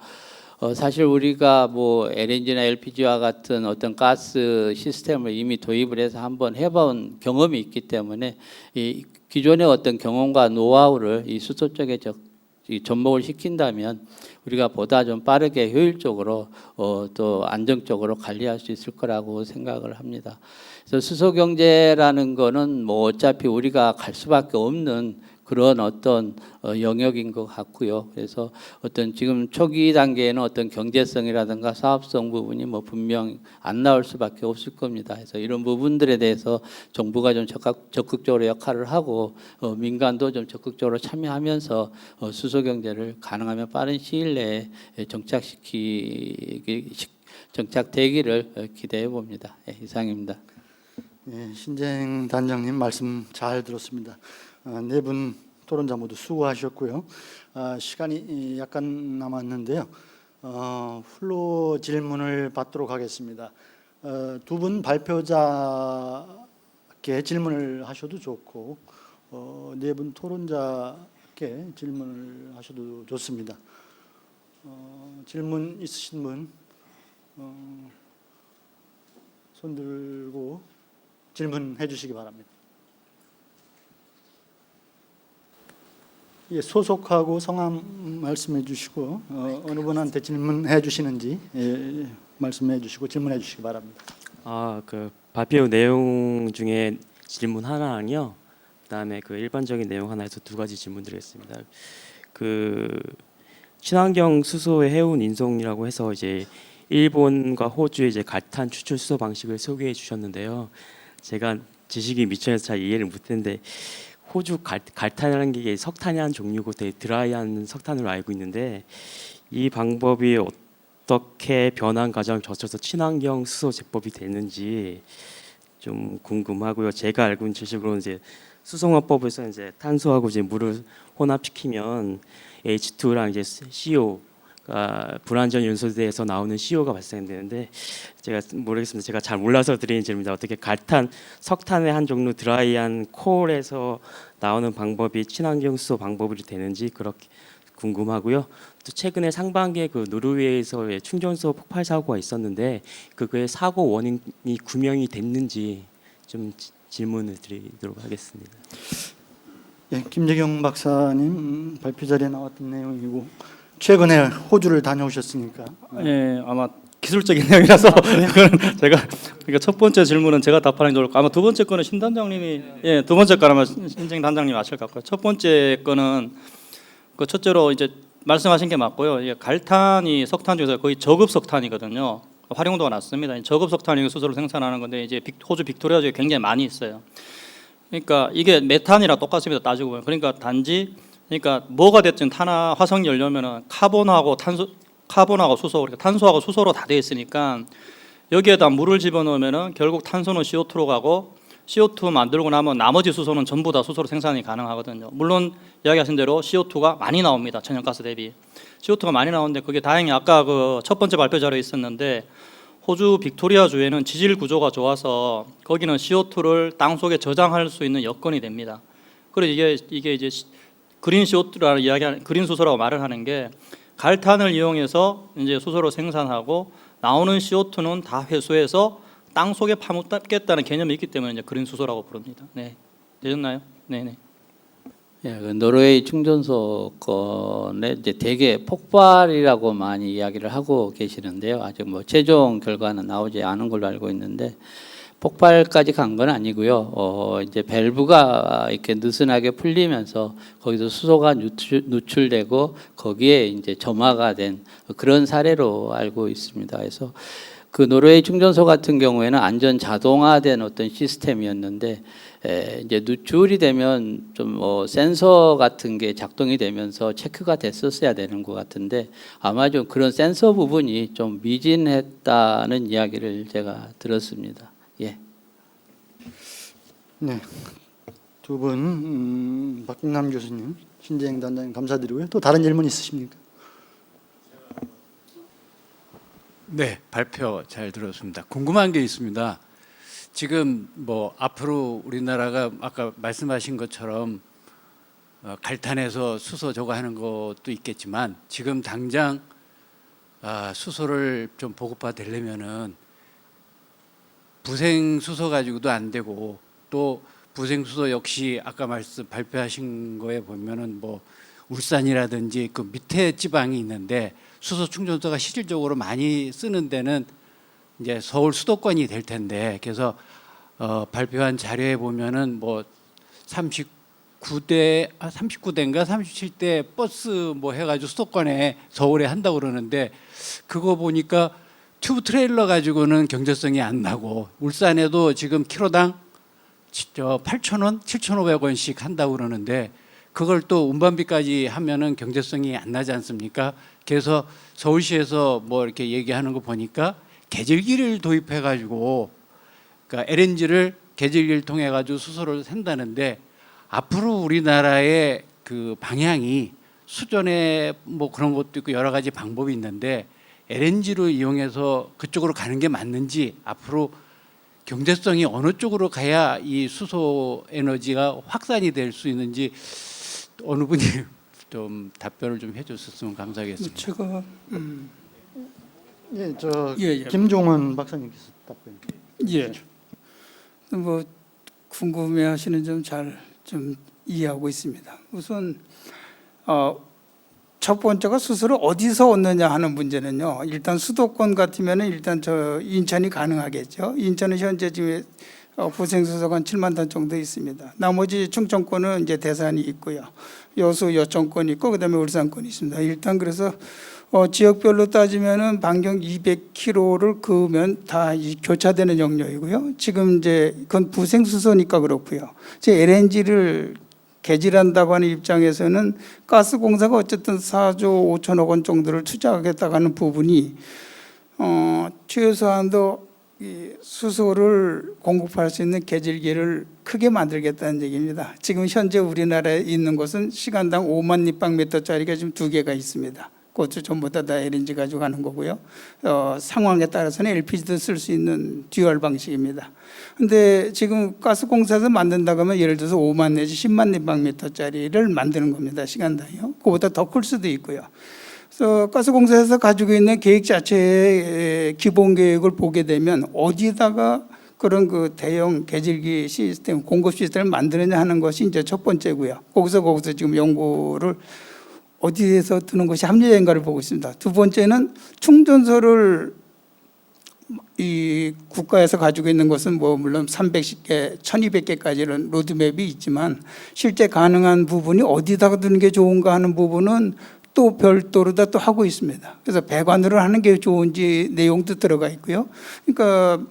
사실 우리가 뭐 LNG나 LPG와 같은 어떤 가스 시스템을 이미 도입을 해서 한번 해본 경험이 있기 때문에 이 기존의 어떤 경험과 노하우를 이 수소 쪽에 접목을 시킨다면 우리가 보다 좀 빠르게 효율적으로 또 안정적으로 관리할 수 있을 거라고 생각을 합니다. 그래서 수소 경제라는 거는 뭐 어차피 우리가 갈 수밖에 없는 그런 어떤 영역인 것 같고요. 그래서 어떤 지금 초기 단계에는 어떤 경제성이라든가 사업성 부분이 뭐 분명 안 나올 수밖에 없을 겁니다. 그래서 이런 부분들에 대해서 정부가 좀 적극적으로 역할을 하고 민간도 좀 적극적으로 참여하면서 수소 경제를 가능하면 빠른 시일 내에 정착되기를 기대해 봅니다. 이상입니다. 네, 신재행 단장님 말씀 잘 들었습니다. 네 분 토론자 모두 수고하셨고요. 시간이 약간 남았는데요. 플로 질문을 받도록 하겠습니다. 두 분 발표자께 질문을 하셔도 좋고 네 분 토론자께 질문을 하셔도 좋습니다. 질문 있으신 분 손 들고 질문해 주시기 바랍니다. 예, 소속하고 성함 말씀해 주시고 어느 분한테 질문해 주시는지 말씀해 주시고 질문해 주시기 바랍니다. 그 발표 내용 중에 질문 하나랑요. 그다음에 그 일반적인 내용 하나에서 두 가지 질문드리겠습니다. 그 친환경 수소의 해운 인송이라고 해서 이제 일본과 호주의 이제 갈탄 추출 수소 방식을 소개해 주셨는데요. 제가 지식이 미천해서 잘 이해를 못했는데 호주 갈탄이라는 게 석탄의 한 종류고 되게 드라이한 석탄으로 알고 있는데 이 방법이 어떻게 변환 과정을 거쳐서 친환경 수소 제법이 되는지 좀 궁금하고요. 제가 알고 있는 지식으로는 이제 수송화법에서 이제 탄소하고 이제 물을 혼합시키면 H2랑 이제 CO 불완전 연소대에서 나오는 CO가 발생되는데 제가 모르겠습니다. 제가 잘 몰라서 드리는 질문입니다. 어떻게 갈탄, 석탄의 한 종류 드라이한 콜에서 나오는 방법이 친환경 수소 방법으로 되는지 그렇게 궁금하고요. 또 최근에 상반기에 그 노르웨이에서의 충전소 폭발 사고가 있었는데 그거의 사고 원인이 구명이 됐는지 좀 질문을 드리도록 하겠습니다. 예, 김재경 박사님 발표 자리에 나왔던 내용이고 최근에 호주를 다녀오셨으니까 예, 아마 기술적인 내용이라서 그거는 제가 그러니까 첫 번째 질문은 제가 답하는 게 좋을 거 아마 두 번째 거는 신 단장님이 두 번째 거는 아마 신재경 단장님이 아실 것 같고요. 첫 번째 거는 그 첫째로 이제 말씀하신 게 맞고요. 이게 갈탄이 석탄 중에서 거의 저급 석탄이거든요. 활용도가 낮습니다. 저급 석탄이 수소를 생산하는 건데 이제 호주 빅토리아 지역에 굉장히 많이 있어요. 그러니까 이게 메탄이랑 똑같습니다. 따지고 보면. 그러니까 단지 그러니까 뭐가 됐든 화석 연료면은 카본하고 수소, 그러니까 탄소하고 수소로 다 돼 있으니까 여기에다 물을 집어넣으면은 결국 탄소는 CO2로 가고 CO2 만들고 나면 나머지 수소는 전부 다 수소로 생산이 가능하거든요. 물론 이야기하신 대로 CO2가 많이 나옵니다. 천연가스 대비. CO2가 많이 나오는데 그게 다행히 아까 그 첫 번째 발표 자료에 있었는데 호주 빅토리아 주에는 지질 구조가 좋아서 거기는 CO2를 땅 속에 저장할 수 있는 여건이 됩니다. 그래서 이게 이제 그린 CO2라는 이야기하는 그린 수소라고 말을 하는 게 갈탄을 이용해서 이제 수소로 생산하고 나오는 CO2는 다 회수해서 땅 속에 파묻겠다는 개념이 있기 때문에 이제 그린 수소라고 부릅니다. 네, 되셨나요? 네네. 예, 그 노르웨이 충전소 건에 이제 대개 폭발이라고 많이 이야기를 하고 계시는데요. 아직 뭐 최종 결과는 나오지 않은 걸로 알고 있는데 폭발까지 간 건 아니고요. 이제 밸브가 이렇게 느슨하게 풀리면서 거기서 수소가 누출되고 거기에 이제 점화가 된 그런 사례로 알고 있습니다. 그래서 그 노르웨이 충전소 같은 경우에는 안전 자동화된 어떤 시스템이었는데 이제 누출이 되면 좀 센서 같은 게 작동이 되면서 체크가 됐었어야 되는 것 같은데 아마 좀 그런 센서 부분이 좀 미진했다는 이야기를 제가 들었습니다. 예. 네, 두 분 박진남 교수님, 신재영 단장님 감사드리고요. 또 다른 질문 있으십니까? 네, 발표 잘 들었습니다. 궁금한 게 있습니다. 지금 뭐 앞으로 우리나라가 아까 말씀하신 것처럼 갈탄에서 수소 저거 하는 것도 있겠지만 지금 당장 수소를 좀 보급화되려면은 부생 수소 가지고도 안 되고 또 부생 수소 역시 아까 발표하신 거에 보면은 뭐 울산이라든지 그 밑에 지방이 있는데 수소 충전소가 실질적으로 많이 쓰는 데는 이제 서울 수도권이 될 텐데 그래서 발표한 자료에 보면은 뭐 39대인가 37대 버스 뭐 해가지고 수도권에 서울에 한다고 그러는데 그거 보니까 튜브 트레일러 가지고는 경제성이 안 나고 울산에도 지금 키로당 8,000원, 7,500원씩 한다고 그러는데 그걸 또 운반비까지 하면은 경제성이 안 나지 않습니까? 그래서 서울시에서 뭐 이렇게 얘기하는 거 보니까 계절기를 도입해 가지고 그러니까 LNG를 계절기를 통해 가지고 수소를 샌다는데 앞으로 우리나라의 그 방향이 수전에 뭐 그런 것도 있고 여러 가지 방법이 있는데 LNG로 이용해서 그쪽으로 가는 게 맞는지 앞으로 경제성이 어느 쪽으로 가야 이 수소 에너지가 확산이 될 수 있는지 어느 분이 좀 답변을 좀 해줬었으면 감사하겠습니다. 제가 예, 예. 김종원 박사님께서 답변. 예. 뭐 궁금해하시는 점 잘 좀 이해하고 있습니다. 우선 첫 번째가 수소를 어디서 얻느냐 하는 문제는요. 일단 수도권 같으면은 일단 인천이 가능하겠죠. 인천은 현재 지금 부생수소가 한 7만 톤 정도 있습니다. 나머지 충청권은 이제 대산이 있고요. 여수 여천권이 있고 그다음에 울산권이 있습니다. 일단 그래서 지역별로 따지면은 반경 200km를 그으면 다 교차되는 영역이고요. 지금 이제 그건 부생수소니까 그렇고요. 제 LNG를 개질한다고 하는 입장에서는 가스공사가 어쨌든 4조 5천억 원 정도를 투자하겠다고 하는 부분이 최소한도 이 수소를 공급할 수 있는 계질기를 크게 만들겠다는 얘기입니다. 지금 현재 우리나라에 있는 것은 시간당 5만立方미터짜리가 지금 2개가 있습니다. 그것도 전부 다 LNG 가지고 가는 거고요. 상황에 따라서는 LPG도 쓸 수 있는 듀얼 방식입니다. 근데 지금 가스공사에서 만든다고 하면 예를 들어서 5만 내지 10만立方미터짜리를 만드는 겁니다. 시간당이요. 그보다 더 클 수도 있고요. 그래서 가스공사에서 가지고 있는 계획 자체의 기본 계획을 보게 되면 어디다가 그런 그 대형 계질기 시스템, 공급 시스템을 만드느냐 하는 것이 이제 첫 번째고요. 거기서 지금 연구를 어디에서 드는 것이 합리적인가를 보고 있습니다. 두 번째는 충전소를 이 국가에서 가지고 있는 것은 뭐 물론 310개, 1200개까지는 로드맵이 있지만 실제 가능한 부분이 어디다가 두는 게 좋은가 하는 부분은 또 별도로 다 또 하고 있습니다. 그래서 배관으로 하는 게 좋은지 내용도 들어가 있고요. 그러니까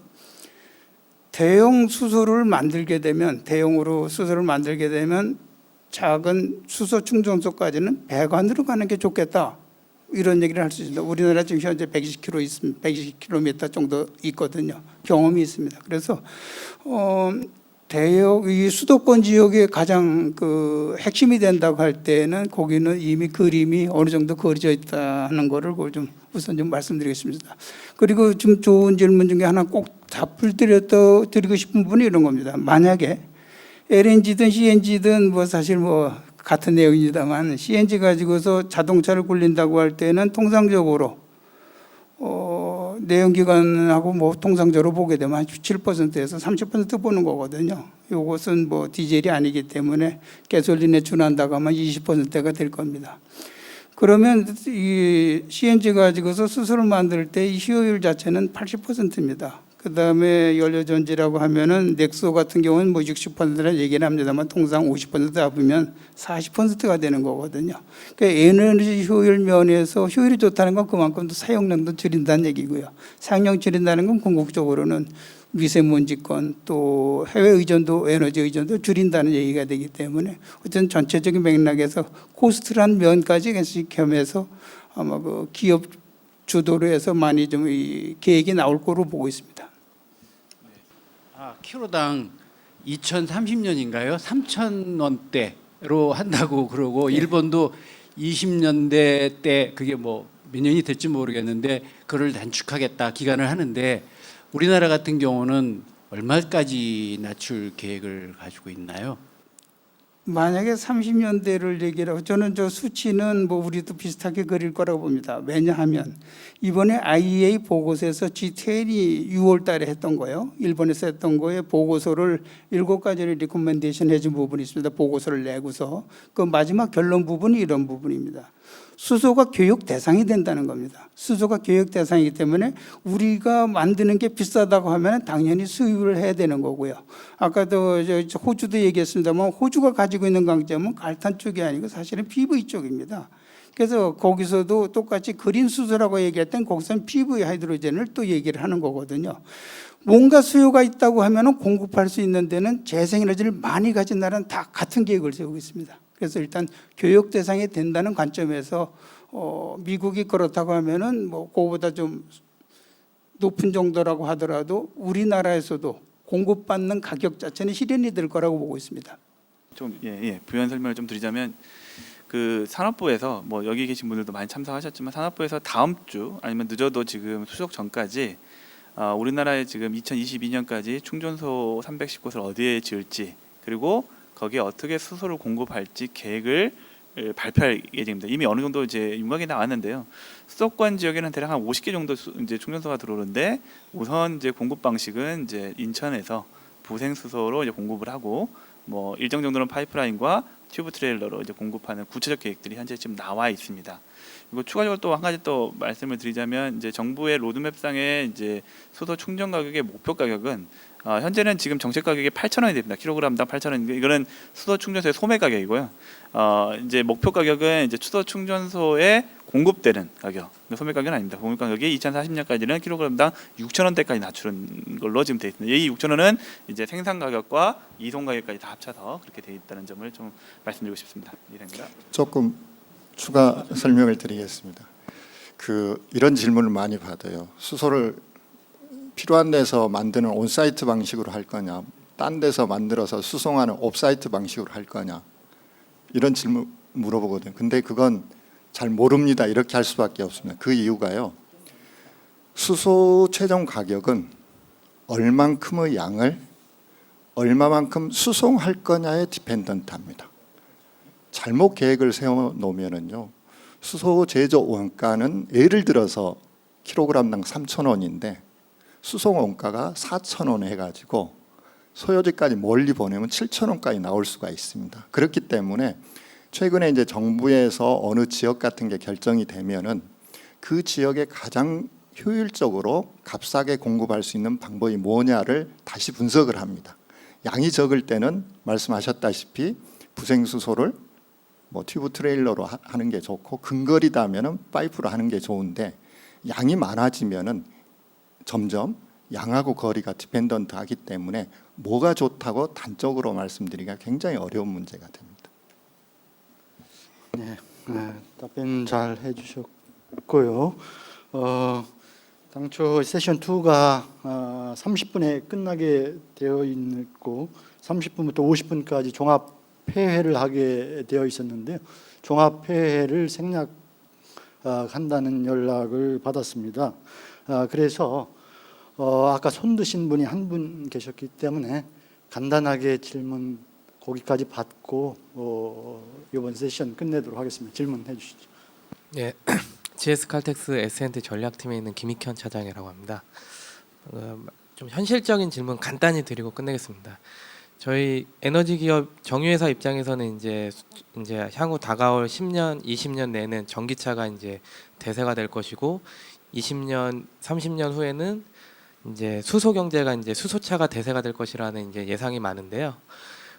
대형으로 수소를 만들게 되면 작은 수소 충전소까지는 배관으로 가는 게 좋겠다. 이런 얘기를 할 수 있습니다. 우리나라 지금 현재 120km 정도 있거든요. 경험이 있습니다. 그래서 이 수도권 지역에 가장 그 핵심이 된다고 할 때는 거기는 이미 그림이 어느 정도 그려져 있다는 거를 좀 우선 좀 말씀드리겠습니다. 그리고 좀 좋은 질문 중에 하나 꼭 답을 드리고 싶은 부분이 이런 겁니다. 만약에 LNG든 CNG든 뭐 사실 뭐 같은 내용입니다만 CNG 가지고서 자동차를 굴린다고 할 때는 통상적으로 내연기관하고 뭐 통상적으로 보게 되면 한 17%에서 30% 보는 거거든요. 이것은 뭐 디젤이 아니기 때문에 가솔린에 준한다고 하면 20%가 될 겁니다. 그러면 이 CNG 가지고서 수소를 만들 때 이 효율 자체는 80%입니다. 그다음에 연료전지라고 하면은 넥소 같은 경우는 뭐 60%는 얘기는 합니다만 통상 50% 잡으면 40%가 되는 거거든요. 그러니까 에너지 효율 면에서 효율이 좋다는 건 그만큼 또 사용량도 줄인다는 얘기고요. 사용량 줄인다는 건 궁극적으로는 미세먼지권 또 해외 의존도 에너지 의존도 줄인다는 얘기가 되기 때문에 어쨌든 전체적인 맥락에서 코스트란 면까지 같이 겸해서 아마 그 기업 주도로 해서 많이 좀 이 계획이 나올 거로 보고 있습니다. 키로당 2030년인가요? 3,000원대로 한다고 그러고 일본도 20년대 때 그게 뭐 몇 년이 될지 모르겠는데 그걸 단축하겠다 기간을 하는데 우리나라 같은 경우는 얼마까지 낮출 계획을 가지고 있나요? 만약에 30년대를 얘기를 하고 저는 저 수치는 뭐 우리도 비슷하게 그릴 거라고 봅니다. 왜냐하면 이번에 IEA 보고서에서 G10이 6월 달에 했던 거예요. 일본에서 했던 거에 보고서를 7가지를 리코멘데이션 해준 부분이 있습니다. 보고서를 내고서 그 마지막 결론 부분이 이런 부분입니다. 수소가 교육 대상이 된다는 겁니다. 수소가 교육 대상이기 때문에 우리가 만드는 게 비싸다고 하면 당연히 수입을 해야 되는 거고요. 아까도 저 호주도 얘기했습니다만 호주가 가지고 있는 강점은 갈탄 쪽이 아니고 사실은 PV 쪽입니다. 그래서 거기서도 똑같이 그린 수소라고 얘기할 땐 거기서는 PV 하이드로젠을 또 얘기를 하는 거거든요. 뭔가 수요가 있다고 하면 공급할 수 있는 데는 재생에너지를 많이 가진 나라는 다 같은 계획을 세우고 있습니다. 그래서 일단 교육 대상이 된다는 관점에서 미국이 그렇다고 하면은 뭐 그거보다 좀 높은 정도라고 하더라도 우리나라에서도 공급받는 가격 자체는 실현이 될 거라고 보고 있습니다. 좀 부연 설명을 좀 드리자면 그 산업부에서 뭐 여기 계신 분들도 많이 참석하셨지만 산업부에서 다음 주 아니면 늦어도 지금 추석 전까지 우리나라에 지금 2022년까지 충전소 310곳을 어디에 지을지 그리고 거기에 어떻게 수소를 공급할지 계획을 발표할 예정입니다. 이미 어느 정도 이제 윤곽이 나왔는데요. 수도권 지역에는 대략 한 50개 정도 이제 충전소가 들어오는데 우선 이제 공급 방식은 이제 인천에서 부생 수소로 이제 공급을 하고 뭐 일정 정도는 파이프라인과 튜브 트레일러로 이제 공급하는 구체적 계획들이 현재 지금 나와 있습니다. 그리고 추가적으로 또 한 가지 또 말씀을 드리자면 이제 정부의 로드맵상의 이제 수소 충전 가격의 목표 가격은 현재는 지금 정책 가격이 8,000원이 됩니다. 킬로그램당 8,000원. 이거는 수소 충전소의 소매 가격이고요. 이제 목표 가격은 이제 수소 충전소에 공급되는 가격, 소매 가격은 아닙니다. 공급 가격이 2040년까지는 킬로그램당 6,000원대까지 낮추는 걸로 지금 되어 있습니다. 이 6,000원은 이제 생산 가격과 이송 가격까지 다 합쳐서 그렇게 되어 있다는 점을 좀 말씀드리고 싶습니다. 이상입니다. 조금 추가 설명을 드리겠습니다. 이런 질문을 많이 받아요. 수소를 필요한 데서 만드는 온사이트 방식으로 할 거냐, 딴 데서 만들어서 수송하는 옵사이트 방식으로 할 거냐, 이런 질문 물어보거든요. 근데 그건 잘 모릅니다. 이렇게 할 수밖에 없습니다. 그 이유가요. 수소 최종 가격은 얼만큼의 양을 얼마만큼 수송할 거냐에 디펜던트합니다. 잘못 계획을 세워놓으면은요, 수소 제조 원가는 예를 들어서 킬로그램당 3,000원인데 수송 원가가 4,000원 해가지고 소요지까지 멀리 보내면 7,000원까지 나올 수가 있습니다. 그렇기 때문에 최근에 이제 정부에서 어느 지역 같은 게 결정이 되면은 그 지역에 가장 효율적으로 값싸게 공급할 수 있는 방법이 뭐냐를 다시 분석을 합니다. 양이 적을 때는 말씀하셨다시피 부생수소를 뭐 튜브 트레일러로 하는 게 좋고 근거리다면은 파이프로 하는 게 좋은데 양이 많아지면은 점점 양하고 거리가 디펜던트 하기 때문에 뭐가 좋다고 단적으로 말씀드리기가 굉장히 어려운 문제가 됩니다. 답변 잘 해주셨고요. 당초 세션 2가 30분에 끝나게 되어 있고 30분부터 50분까지 종합 폐회를 하게 되어 있었는데요. 종합 폐회를 생략한다는 연락을 받았습니다. 그래서 아까 손 드신 분이 한 분 계셨기 때문에 간단하게 질문 거기까지 받고 이번 세션 끝내도록 하겠습니다. 질문해 주시죠. 네, GS 칼텍스 에센트 전략팀에 있는 김익현 차장이라고 합니다. 좀 현실적인 질문 간단히 드리고 끝내겠습니다. 저희 에너지 기업 정유회사 입장에서는 이제 향후 다가올 10년, 20년 내는 전기차가 이제 대세가 될 것이고 20년, 30년 후에는 이제 수소 경제가 이제 수소차가 대세가 될 것이라는 이제 예상이 많은데요.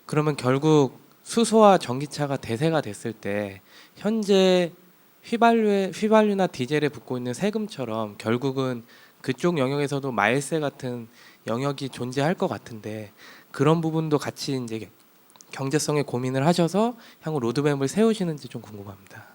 그러면 결국 수소와 전기차가 대세가 됐을 때 현재 휘발유나 디젤에 붙고 있는 세금처럼 결국은 그쪽 영역에서도 마일세 같은 영역이 존재할 것 같은데 그런 부분도 같이 이제 경제성에 고민을 하셔서 향후 로드맵을 세우시는지 좀 궁금합니다.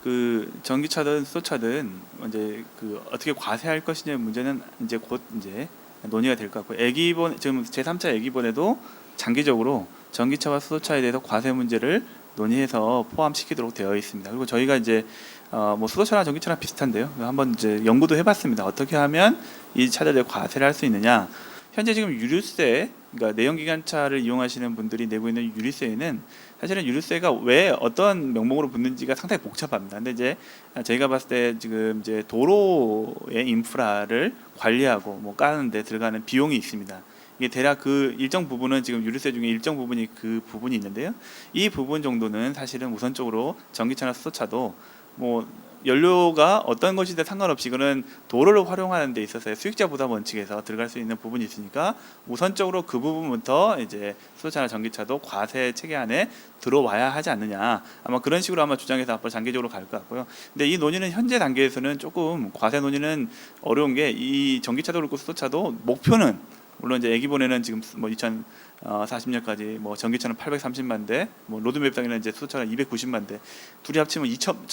그 전기차든 수소차든 이제 그 어떻게 과세할 것이냐의 문제는 이제 곧 이제 논의가 될 것 같고 애기본 지금 제3차 애기본에도 장기적으로 전기차와 수소차에 대해서 과세 문제를 논의해서 포함시키도록 되어 있습니다. 그리고 저희가 이제 뭐 수소차나 전기차랑 비슷한데요. 한번 이제 연구도 해봤습니다. 어떻게 하면 이 차들에 과세를 할 수 있느냐. 현재 지금 유류세, 그러니까 내연기관차를 이용하시는 분들이 내고 있는 유류세에는 사실은 유류세가 왜 어떤 명목으로 붙는지가 상당히 복잡합니다. 근데 이제 저희가 봤을 때 지금 이제 도로의 인프라를 관리하고 뭐 까는데 들어가는 비용이 있습니다. 이게 대략 그 일정 부분은 지금 유류세 중에 일정 부분이 그 부분이 있는데요. 이 부분 정도는 사실은 우선적으로 전기차나 수소차도 뭐 연료가 어떤 것이든 상관없이 그는 도로를 활용하는 데 있어서의 수익자 부담 원칙에서 들어갈 수 있는 부분이 있으니까 우선적으로 그 부분부터 이제 수소차나 전기차도 과세 체계 안에 들어와야 하지 않느냐. 아마 그런 식으로 아마 주장해서 앞으로 장기적으로 갈 것 같고요. 근데 이 논의는 현재 단계에서는 조금 과세 논의는 어려운 게 이 전기차도 그렇고 수소차도 목표는 물론 이제 애기본에는 지금 뭐 2040년까지 뭐 전기차는 830만 대, 뭐 로드맵상에는 이제 수소차는 290만 대, 둘이 합치면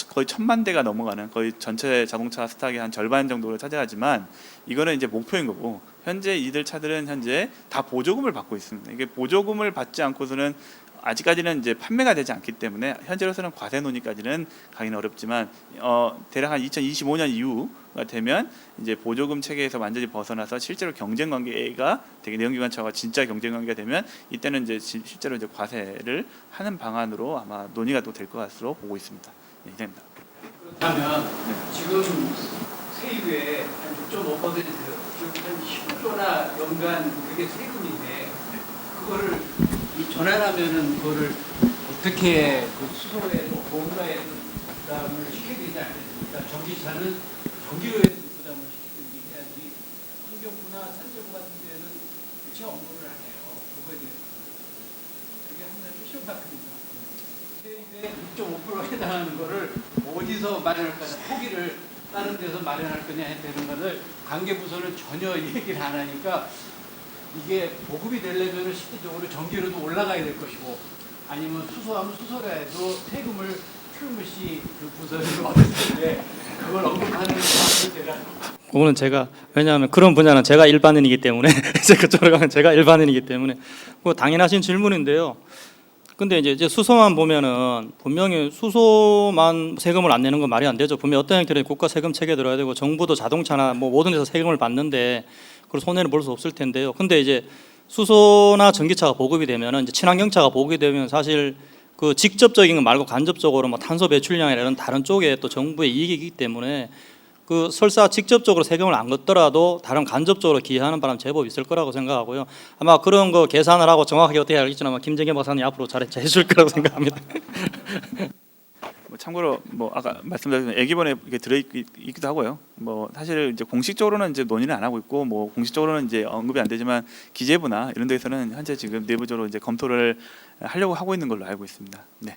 거의 1000만 대가 넘어가는 거의 전체 자동차 스탁의 한 절반 정도를 차지하지만 이거는 이제 목표인 거고 현재 이들 차들은 현재 다 보조금을 받고 있습니다. 이게 보조금을 받지 않고서는 아직까지는 이제 판매가 되지 않기 때문에 현재로서는 과세 논의까지는 가기는 어렵지만 대략 한 2025년 이후가 되면 이제 보조금 체계에서 완전히 벗어나서 실제로 경쟁 관계가 되게 내연기관차와 진짜 경쟁 관계가 되면 이때는 이제 실제로 이제 과세를 하는 방안으로 아마 논의가 또 될 것 같으로 보고 있습니다. 네, 이상입니다. 그렇다면 지금 세율의 한 6.5%, 즉 한 15조나 연간 그게 세금인데 그거를 이 전환하면은 그거를 어떻게 그 수소에 보험가에 부담을 시켜야 되지 않겠습니까? 전기차는 전기료에 부담을 시키든지 해야지 환경부나 산재부 같은 데는 일체 업무를 안 해요. 그거에 대해서 그게 항상 쇼크입니다. 세율의 6.5%에 해당하는 거를 어디서 마련할 거냐, 포기를 다른 데서 마련할 거냐 되는 거를 관계부서는 전혀 얘기를 안 하니까. 이게 보급이 되려면 실질적으로 전기료도 올라가야 될 것이고 아니면 수소하면 수소라 해도 세금을 틀림없이 그 부서를 얻을 텐데 그걸 언급하는 제가 그거는 제가 왜냐하면 그런 분야는 제가 일반인이기 때문에 이제 그쪽으로 가면 제가 일반인이기 때문에 그거 당연하신 질문인데요. 근데 이제 수소만 보면은 분명히 수소만 세금을 안 내는 건 말이 안 되죠. 분명히 어떤 형태로 국가 세금 체계에 들어야 되고 정부도 자동차나 뭐 모든 데서 세금을 받는데 그걸 손해를 볼 수 없을 텐데요. 근데 이제 수소나 전기차가 보급이 되면은 이제 친환경차가 보급이 되면 사실 그 직접적인 거 말고 간접적으로 뭐 탄소 배출량이나 이런 다른 쪽에 또 정부의 이익이기 때문에 그 설사 직접적으로 세금을 안 걷더라도 다른 간접적으로 기여하는 바람 제법 있을 거라고 생각하고요. 아마 그런 거 계산을 하고 정확하게 어떻게 알겠지만 아마 김정현 박사님 앞으로 잘 해줄 거라고 생각합니다. 뭐 참고로 뭐 아까 말씀드린 애기본에 이게 들어있기도 하고요. 뭐 사실 이제 공식적으로는 이제 논의는 안 하고 있고 뭐 공식적으로는 이제 언급이 안 되지만 기재부나 이런 데에서는 현재 지금 내부적으로 이제 검토를 하려고 하고 있는 걸로 알고 있습니다. 네.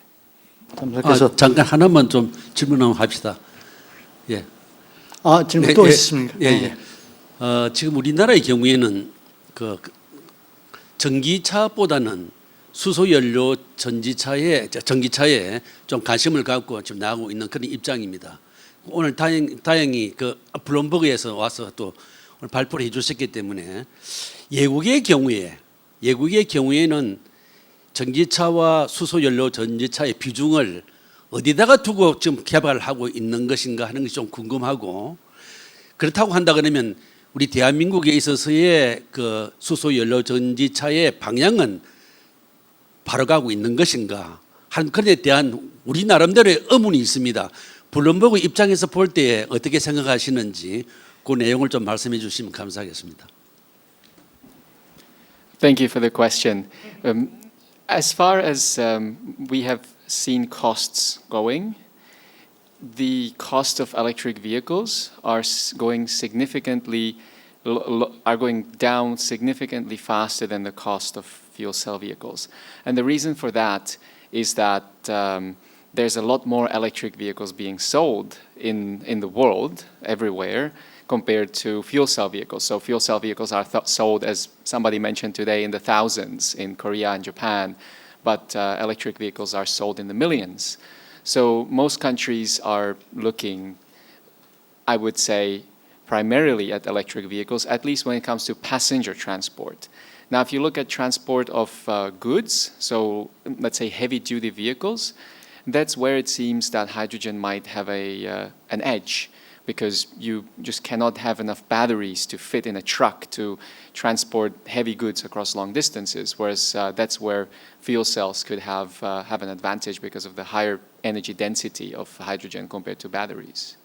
잠깐 하나만 좀 질문 한번 합시다. 예. 질문 또 있습니까? 예. 지금 우리나라의 경우에는 그 전기차보다는 수소연료 전기차에 좀 관심을 갖고 지금 나가고 있는 그런 입장입니다. 오늘 다행히 그 블룸버그에서 와서 또 오늘 발표를 해주셨기 때문에 예국의 경우에는 전기차와 수소연료 전기차의 비중을 어디다가 두고 지금 개발하고 있는 것인가 하는 것이 좀 궁금하고 그렇다고 한다 그러면 우리 대한민국에 있어서의 그 수소연료 전기차의 방향은 바로 가고 있는 것인가 하는 것에 대한 우리 나름대로의 의문이 있습니다. 블룸버그 입장에서 볼 때 어떻게 생각하시는지 그 내용을 좀 말씀해 주시면 감사하겠습니다. Thank you for the question. As far as we have seen costs going, the cost of electric vehicles are going significantly are going down significantly faster than the cost of fuel cell vehicles. And the reason for that is that there's a lot more electric vehicles being sold in the world, everywhere, compared to fuel cell vehicles. So fuel cell vehicles are sold, as somebody mentioned today, in the thousands in Korea and Japan, but electric vehicles are sold in the millions. So most countries are looking, I would say, primarily at electric vehicles, at least when it comes to passenger transport. Now, if you look at transport of goods, so let's say heavy-duty vehicles, that's where it seems that hydrogen might have an edge, because you just cannot have enough batteries to fit in a truck to transport heavy goods across long distances, whereas that's where fuel cells could have an advantage because of the higher energy density of hydrogen compared to batteries.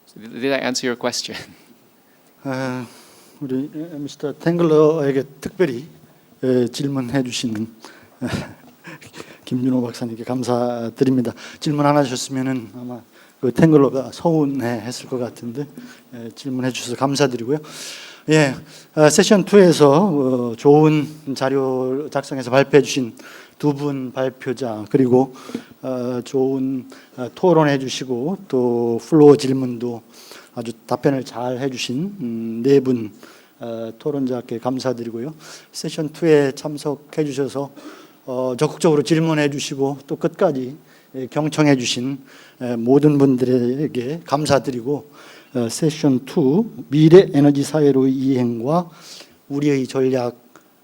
So did I answer your question? 우리 미스터 탱글러에게 특별히 질문해 주신 김준호 박사님께 감사드립니다. 질문 안 하셨으면은 아마 그 탱글러가 서운해했을 것 같은데 질문해 주셔서 감사드리고요. 예, 세션 2에서 좋은 자료 작성해서 발표해 주신 두 분 발표자, 그리고 좋은 토론해 주시고 또 플로어 질문도 아주 답변을 잘 해주신 네 분 토론자께 감사드리고요. 세션 2에 참석해 주셔서 적극적으로 질문해 주시고 또 끝까지 경청해 주신 모든 분들에게 감사드리고, 세션 2 미래 에너지 사회로의 이행과 우리의 전략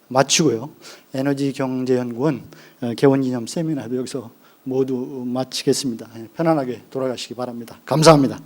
마치고요. 에너지 경제연구원 개원기념 세미나도 여기서 모두 마치겠습니다. 편안하게 돌아가시기 바랍니다. 감사합니다.